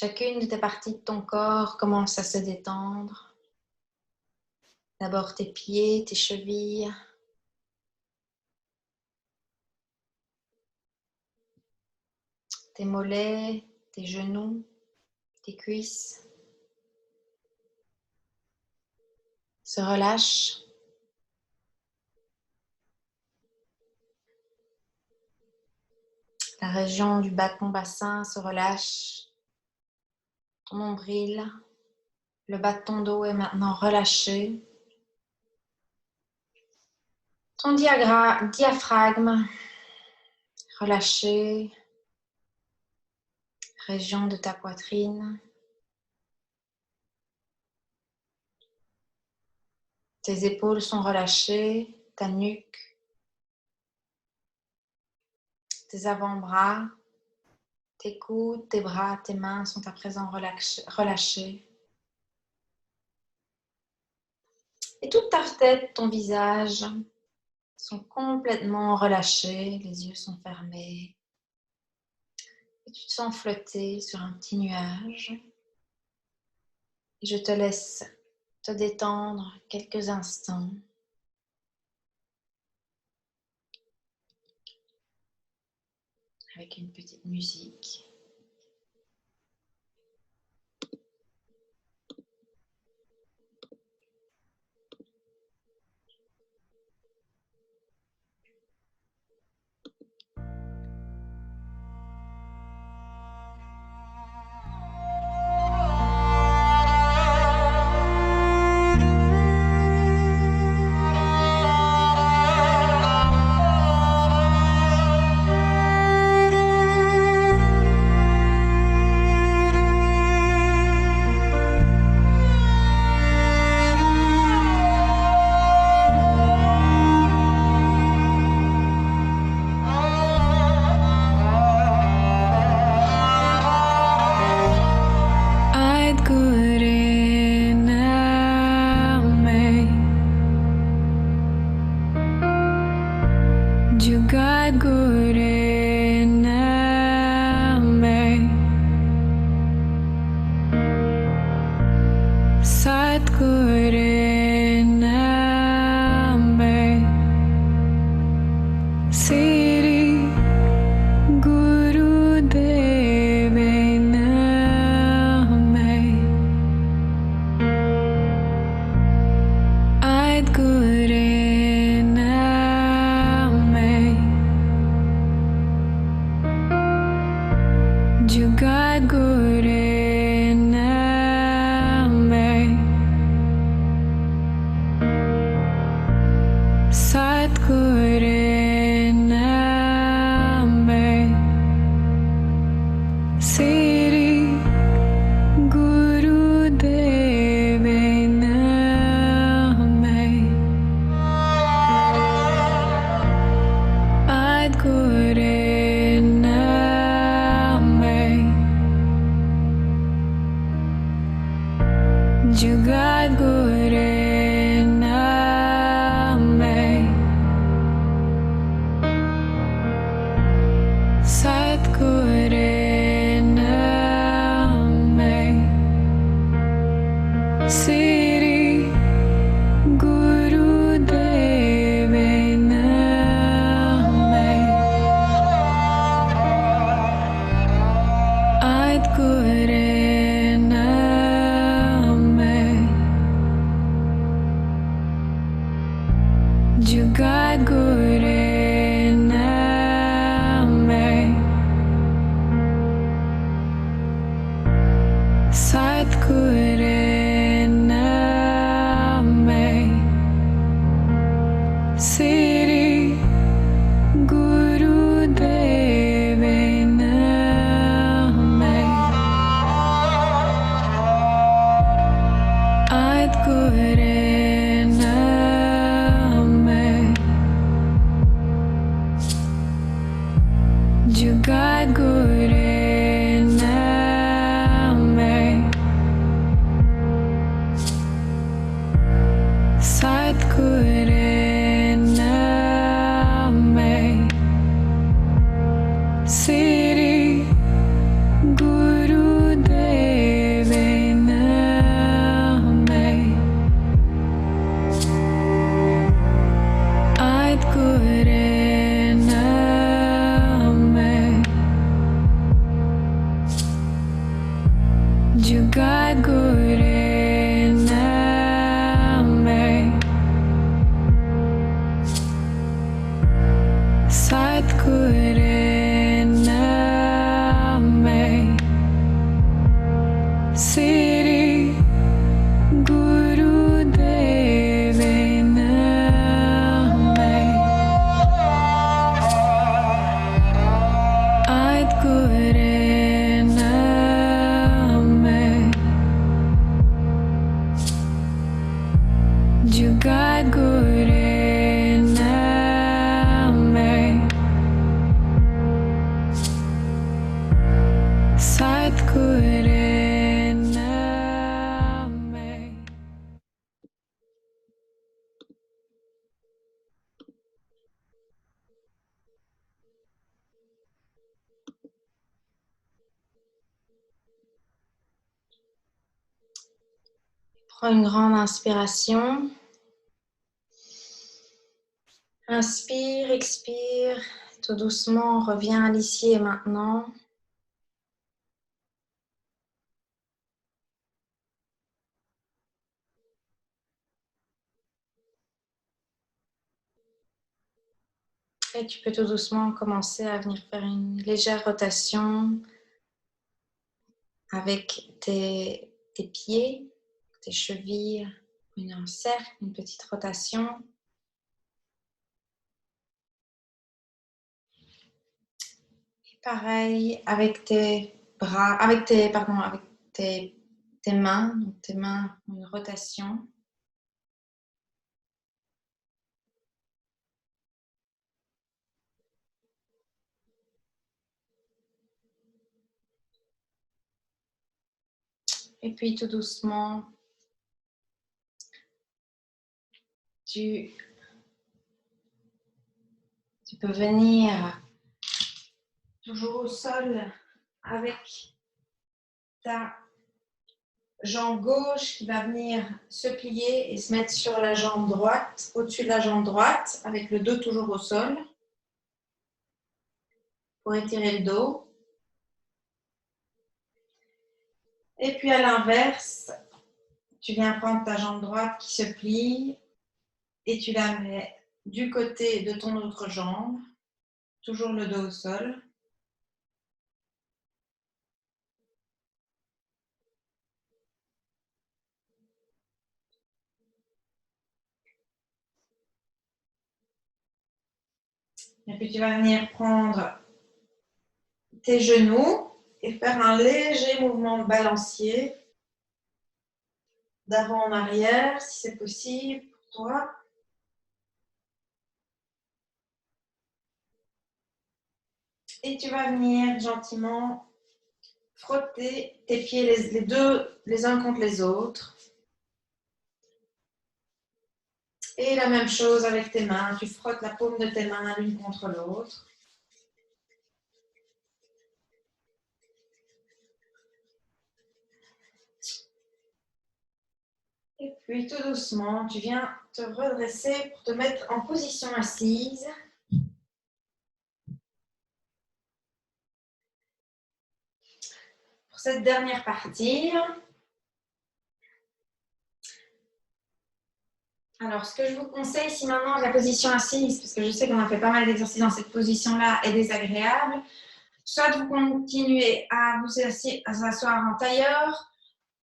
Chacune de tes parties de ton corps commence à se détendre. D'abord tes pieds, tes chevilles. Tes mollets, tes genoux, tes cuisses. Se relâche. La région du bas de ton bassin se relâche. Ton nombril, le bas de ton dos est maintenant relâché. Ton diaphragme relâché. Région de ta poitrine. Tes épaules sont relâchées, ta nuque, tes avant-bras, tes coudes, tes bras, tes mains sont à présent relâchés. Et toute ta tête, ton visage sont complètement relâchés, les yeux sont fermés. Et tu te sens flotter sur un petit nuage. Et je te laisse te détendre quelques instants. Avec une petite musique. Prends une grande inspiration. Inspire, expire. Tout doucement, reviens à l'ici et maintenant. Et tu peux tout doucement commencer à venir faire une légère rotation avec tes pieds, tes chevilles, un cercle, une petite rotation. Et pareil avec tes bras, avec tes mains, donc tes mains, une rotation. Et puis tout doucement, tu peux venir toujours au sol avec ta jambe gauche qui va venir se plier et se mettre sur la jambe droite, au-dessus de la jambe droite, avec le dos toujours au sol, pour étirer le dos. Et puis à l'inverse, tu viens prendre ta jambe droite qui se plie et tu la mets du côté de ton autre jambe, toujours le dos au sol. Et puis tu vas venir prendre tes genoux et faire un léger mouvement de balancier d'avant en arrière, si c'est possible pour toi. Et tu vas venir gentiment frotter tes pieds les deux les uns contre les autres. Et la même chose avec tes mains. Tu frottes la paume de tes mains l'une contre l'autre. Et puis tout doucement, tu viens te redresser pour te mettre en position assise. Pour cette dernière partie. Alors, ce que je vous conseille, si maintenant la position assise, parce que je sais qu'on a fait pas mal d'exercices dans cette position-là, est désagréable, soit vous continuez à vous asseoir en tailleur,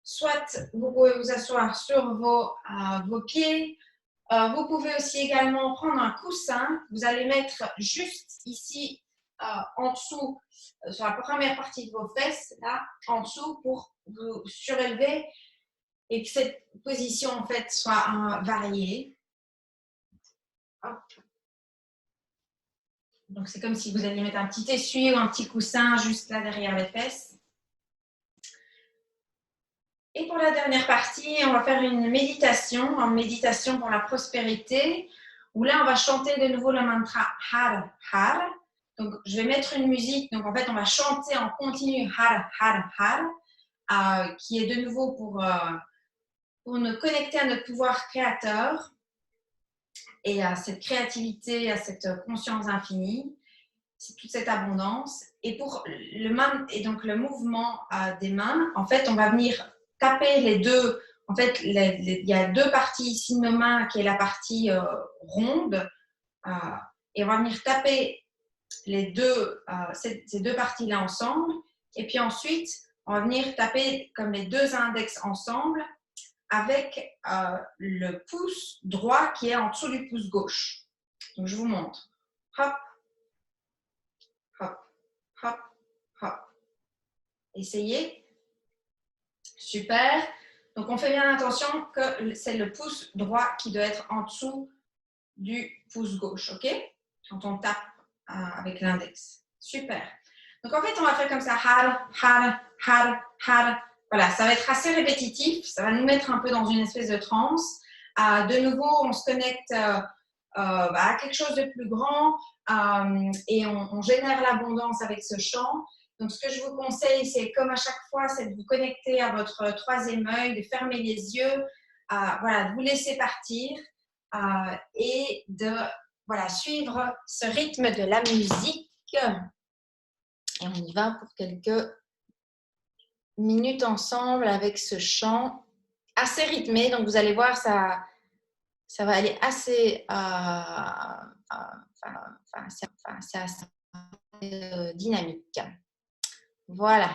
soit vous pouvez vous asseoir sur vos pieds. Vous pouvez aussi également prendre un coussin. Vous allez mettre juste ici en dessous, sur la première partie de vos fesses, là, en dessous, pour vous surélever et que cette position en fait soit variée. Hop. Donc c'est comme si vous alliez mettre un petit essuie ou un petit coussin juste là derrière les fesses. Et pour la dernière partie, on va faire une méditation pour la prospérité, où là on va chanter de nouveau le mantra Har Har. Donc je vais mettre une musique, donc en fait on va chanter en continu Har Har Har, qui est de nouveau pour nous connecter à notre pouvoir créateur et à cette créativité, à cette conscience infinie, toute cette abondance. Et pour le mouvement des mains, en fait, on va venir taper les deux. En fait, il y a deux parties ici de nos mains, qui est la partie ronde, et on va venir taper ces deux parties-là ensemble. Et puis ensuite, on va venir taper comme les deux index ensemble, avec le pouce droit qui est en dessous du pouce gauche. Donc, je vous montre. Hop, hop, hop, hop. Essayez. Super. Donc, on fait bien attention que c'est le pouce droit qui doit être en dessous du pouce gauche, ok? Quand on tape avec l'index. Super. Donc, en fait, on va faire comme ça. Har, har, har, har. Voilà, ça va être assez répétitif. Ça va nous mettre un peu dans une espèce de transe. De nouveau, on se connecte à quelque chose de plus grand et on génère l'abondance avec ce chant. Donc, ce que je vous conseille, c'est comme à chaque fois, c'est de vous connecter à votre troisième œil, de fermer les yeux, voilà, de vous laisser partir et de suivre ce rythme de la musique. Et on y va pour quelques minutes ensemble avec ce chant assez rythmé. Donc, vous allez voir, ça va aller assez, c'est assez dynamique. Voilà.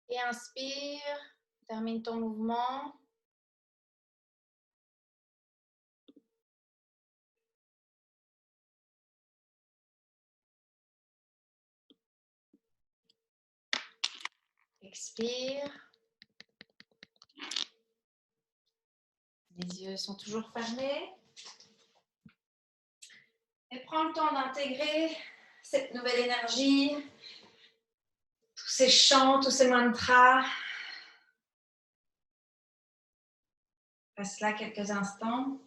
Et inspire, termine ton mouvement. Expire. Les yeux sont toujours fermés. Et prends le temps d'intégrer cette nouvelle énergie, tous ces chants, tous ces mantras Reste là quelques instants.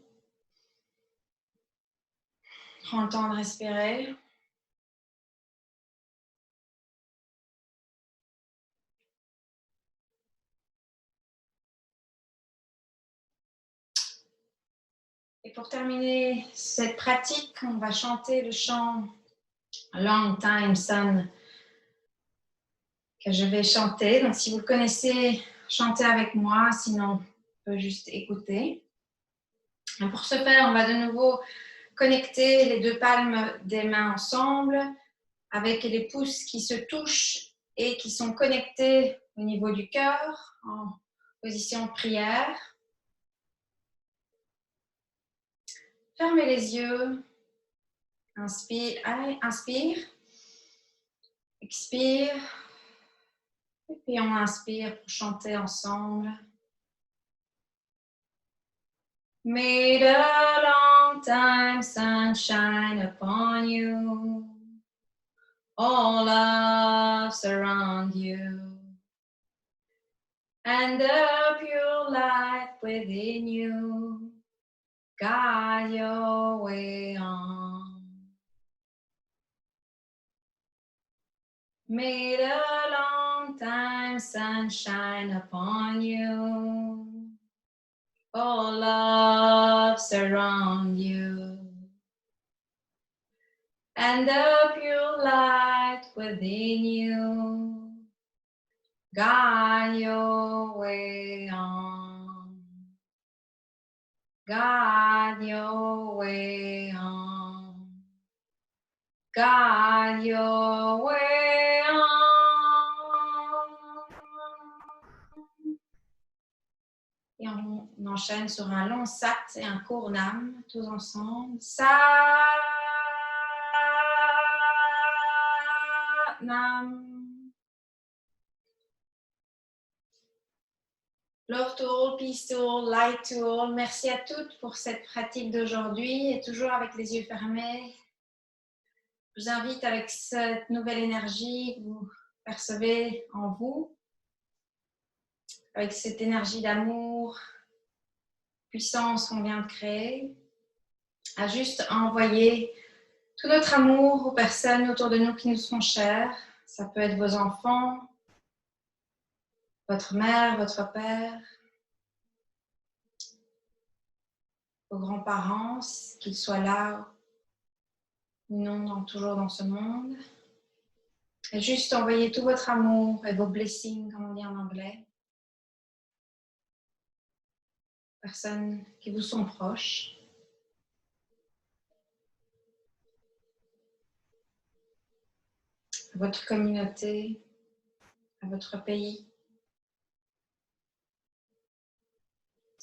Prends le temps de respirer. Et pour terminer cette pratique, on va chanter le chant Long Time Sun que je vais chanter. Donc, si vous le connaissez, chantez avec moi, sinon, on peut juste écouter. Et pour ce faire, on va de nouveau connecter les deux palmes des mains ensemble avec les pouces qui se touchent et qui sont connectés au niveau du cœur en position de prière. Fermez les yeux. Inspire, allez, inspire. Expire. Et puis on inspire pour chanter ensemble. May the long time sun shine upon you. All love surround you. And the pure light within you guide your way on. May the long time sun shine upon you. All love surround you. And the pure light within you guide your way on. Guide your way on. Guide your way on. Et on enchaîne sur un long sat et un court nam, tous ensemble. Sat nam. Love to all, peace to all, light to all. Merci à toutes pour cette pratique d'aujourd'hui et toujours avec les yeux fermés. Je vous invite avec cette nouvelle énergie que vous percevez en vous, avec cette énergie d'amour, puissance qu'on vient de créer, à juste envoyer tout notre amour aux personnes autour de nous qui nous sont chères. Ça peut être vos enfants, votre mère, votre père, vos grands-parents, qu'ils soient là ou non, toujours dans ce monde. Et juste envoyer tout votre amour et vos blessings, comme on dit en anglais. Personnes qui vous sont proches. À votre communauté, à votre pays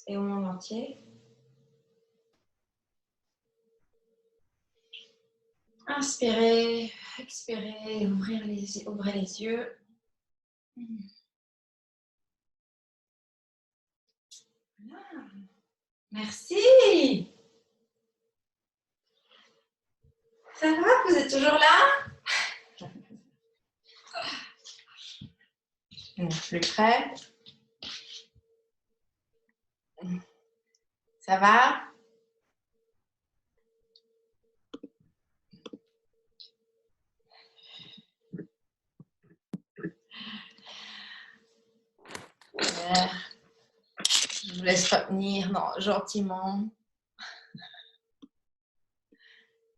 et au monde entier. Inspirez, expirez, ouvrez les yeux. Voilà. Merci. Ça va? Vous êtes toujours là? Plus près. Ça va? Je vous laisse retenir, non, gentiment.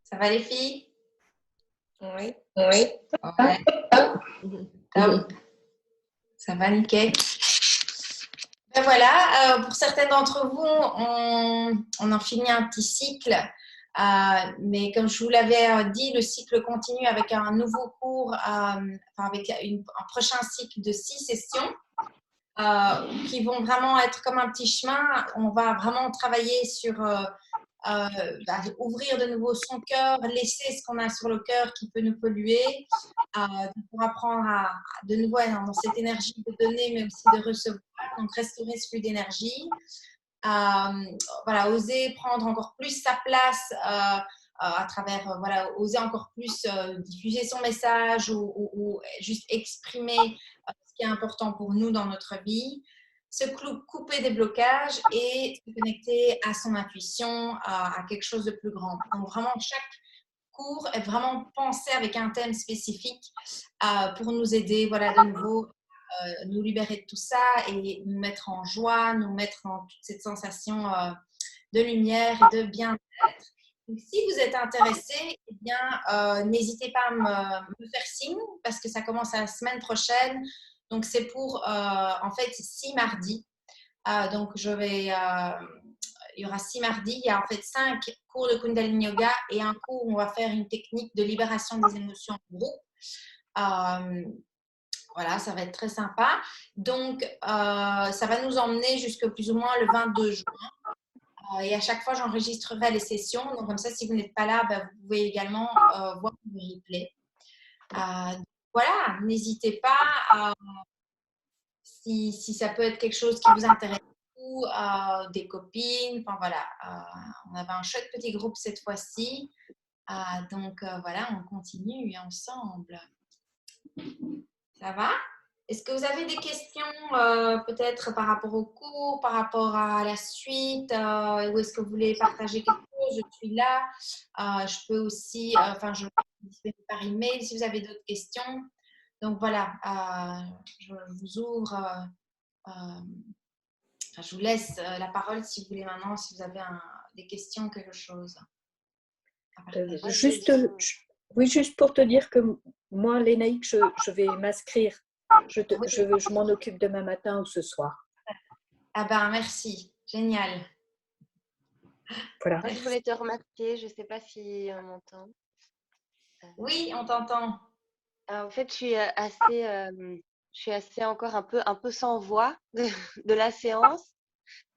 Ça va les filles? Oui. Oui. Ouais. Top. Ça va nickel. Ben voilà, pour certains d'entre vous, on en finit un petit cycle. Mais comme je vous l'avais dit, le cycle continue avec un nouveau cours, avec un prochain cycle de 6 sessions qui vont vraiment être comme un petit chemin. On va vraiment travailler sur ouvrir de nouveau son cœur, laisser ce qu'on a sur le cœur qui peut nous polluer, pour apprendre à de nouveau dans cette énergie de donner, mais aussi de recevoir, donc restaurer ce flux d'énergie. Voilà, oser prendre encore plus sa place à travers, voilà, oser encore plus diffuser son message ou juste exprimer ce qui est important pour nous dans notre vie. couper des blocages et se connecter à son intuition, à quelque chose de plus grand. Donc vraiment, chaque cours est vraiment pensé avec un thème spécifique pour nous aider, voilà, de nouveau, nous libérer de tout ça et nous mettre en joie, nous mettre en toute cette sensation de lumière et de bien-être. Donc, si vous êtes intéressé, eh bien, n'hésitez pas à me faire signe parce que ça commence la semaine prochaine. Donc, c'est pour, en fait, 6 mardis. Donc, il y aura 6 mardis. Il y a en fait 5 cours de Kundalini Yoga et un cours où on va faire une technique de libération des émotions en groupe. Voilà, ça va être très sympa. Donc, ça va nous emmener jusqu'à plus ou moins le 22 juin. Et à chaque fois, j'enregistrerai les sessions. Donc, comme ça, si vous n'êtes pas là, ben, vous pouvez également voir le replay. Voilà, n'hésitez pas si ça peut être quelque chose qui vous intéresse ou des copines. Enfin, voilà, on avait un chouette petit groupe cette fois-ci. Donc, voilà, on continue ensemble. Ça va? Est-ce que vous avez des questions peut-être par rapport au cours, par rapport à la suite ou est-ce que vous voulez partager quelque chose? Je suis là. Je peux aussi, je vais disponible par email si vous avez d'autres questions. Donc voilà, je vous ouvre, je vous laisse la parole si vous voulez maintenant, si vous avez des questions, quelque chose à partager. Juste pour te dire que moi, Lénaïque, je vais m'inscrire. Je m'en occupe demain matin ou ce soir. Ah ben, merci. Génial. Voilà. Moi, je voulais te remercier. Je ne sais pas si on m'entend. Oui, on t'entend. En fait, je suis assez encore un peu sans voix de la séance.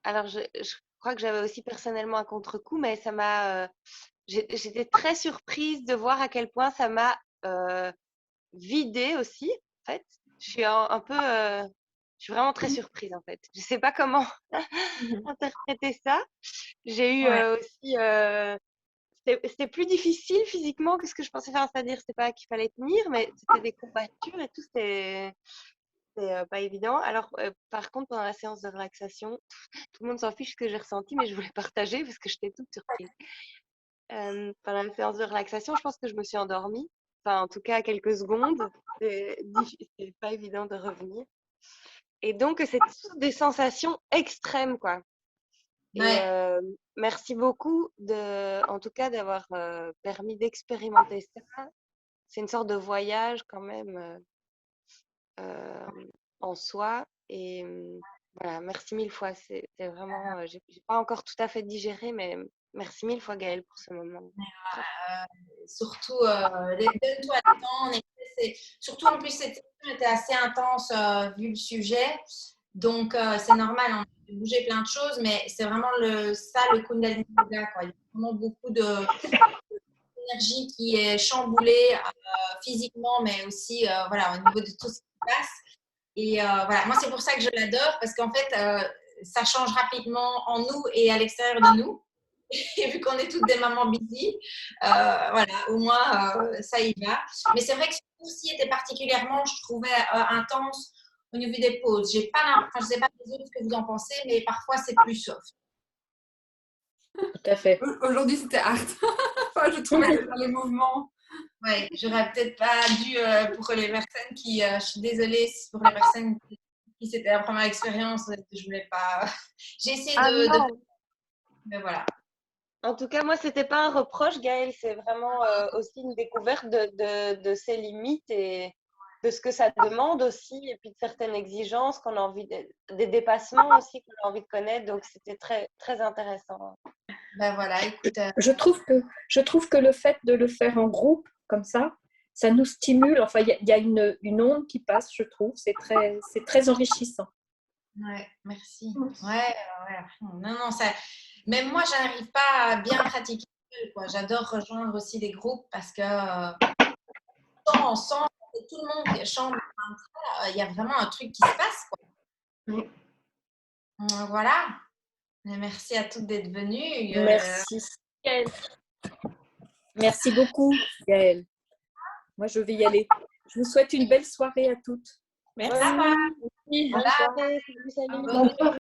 Alors, je crois que j'avais aussi personnellement un contre-coup, mais ça m'a. J'étais très surprise de voir à quel point ça m'a vidée aussi. En fait, je suis un peu. Je suis vraiment très surprise en fait. Je ne sais pas comment interpréter ça. J'ai eu aussi. C'était plus difficile physiquement que ce que je pensais faire. C'est-à-dire, c'était pas qu'il fallait tenir, mais c'était des courbatures et tout. C'était pas évident. Alors, par contre, pendant la séance de relaxation, tout le monde s'en fiche ce que j'ai ressenti, mais je voulais partager parce que j'étais toute surprise. Pendant la séance de relaxation, je pense que je me suis endormie. Enfin, en tout cas, quelques secondes. C'est pas évident de revenir. Et donc, c'est toutes des sensations extrêmes, quoi. Ouais. Et merci beaucoup en tout cas d'avoir permis d'expérimenter ça. C'est une sorte de voyage quand même en soi. Et voilà, merci mille fois. C'était vraiment, j'ai pas encore tout à fait digéré, mais merci mille fois Gaëlle pour ce moment. Surtout, donne-toi le temps. En effet, surtout en plus, cette session était assez intense vu le sujet. Donc, c'est normal, on a bougé plein de choses, mais c'est vraiment ça le Kundalini Yoga, quoi. Il y a vraiment beaucoup d'énergie qui est chamboulée physiquement, mais aussi voilà, au niveau de tout ce qui se passe. Et voilà, moi, c'est pour ça que je l'adore, parce qu'en fait, ça change rapidement en nous et à l'extérieur de nous. Et vu qu'on est toutes des mamans busy, voilà, au moins, ça y va. Mais c'est vrai que ce cours-ci était particulièrement, je trouvais, intense au niveau des pauses. Je ne sais pas les autres ce que vous en pensez, mais parfois, c'est plus soft. Tout à fait. Aujourd'hui, c'était hard. Enfin, je trouvais que dans les mouvements. Oui, j'aurais peut-être pas dû pour les personnes qui. Je suis désolée pour les personnes qui c'était la première expérience. Je voulais pas. J'ai essayé de. Mais voilà. En tout cas, moi, c'était pas un reproche, Gaëlle. C'est vraiment aussi une découverte de ses limites et de ce que ça demande aussi, et puis de certaines exigences qu'on a envie des dépassements aussi qu'on a envie de connaître. Donc, c'était très, très intéressant. Ben voilà, écoute. Je trouve que le fait de le faire en groupe, comme ça nous stimule. Enfin, il y a une onde qui passe, je trouve. C'est très enrichissant. Ouais, merci. Ouais. Non, ça. Même moi, je n'arrive pas à bien pratiquer seule, quoi. J'adore rejoindre aussi des groupes parce que ensemble, tout le monde chante. Il y a vraiment un truc qui se passe, quoi. Voilà. Et merci à toutes d'être venues. Merci. Merci beaucoup, Gaëlle. Moi, je vais y aller. Je vous souhaite une belle soirée à toutes. Merci. Bye bye. Bonne Bye. soirée. Salut, salut. Bonne soirée.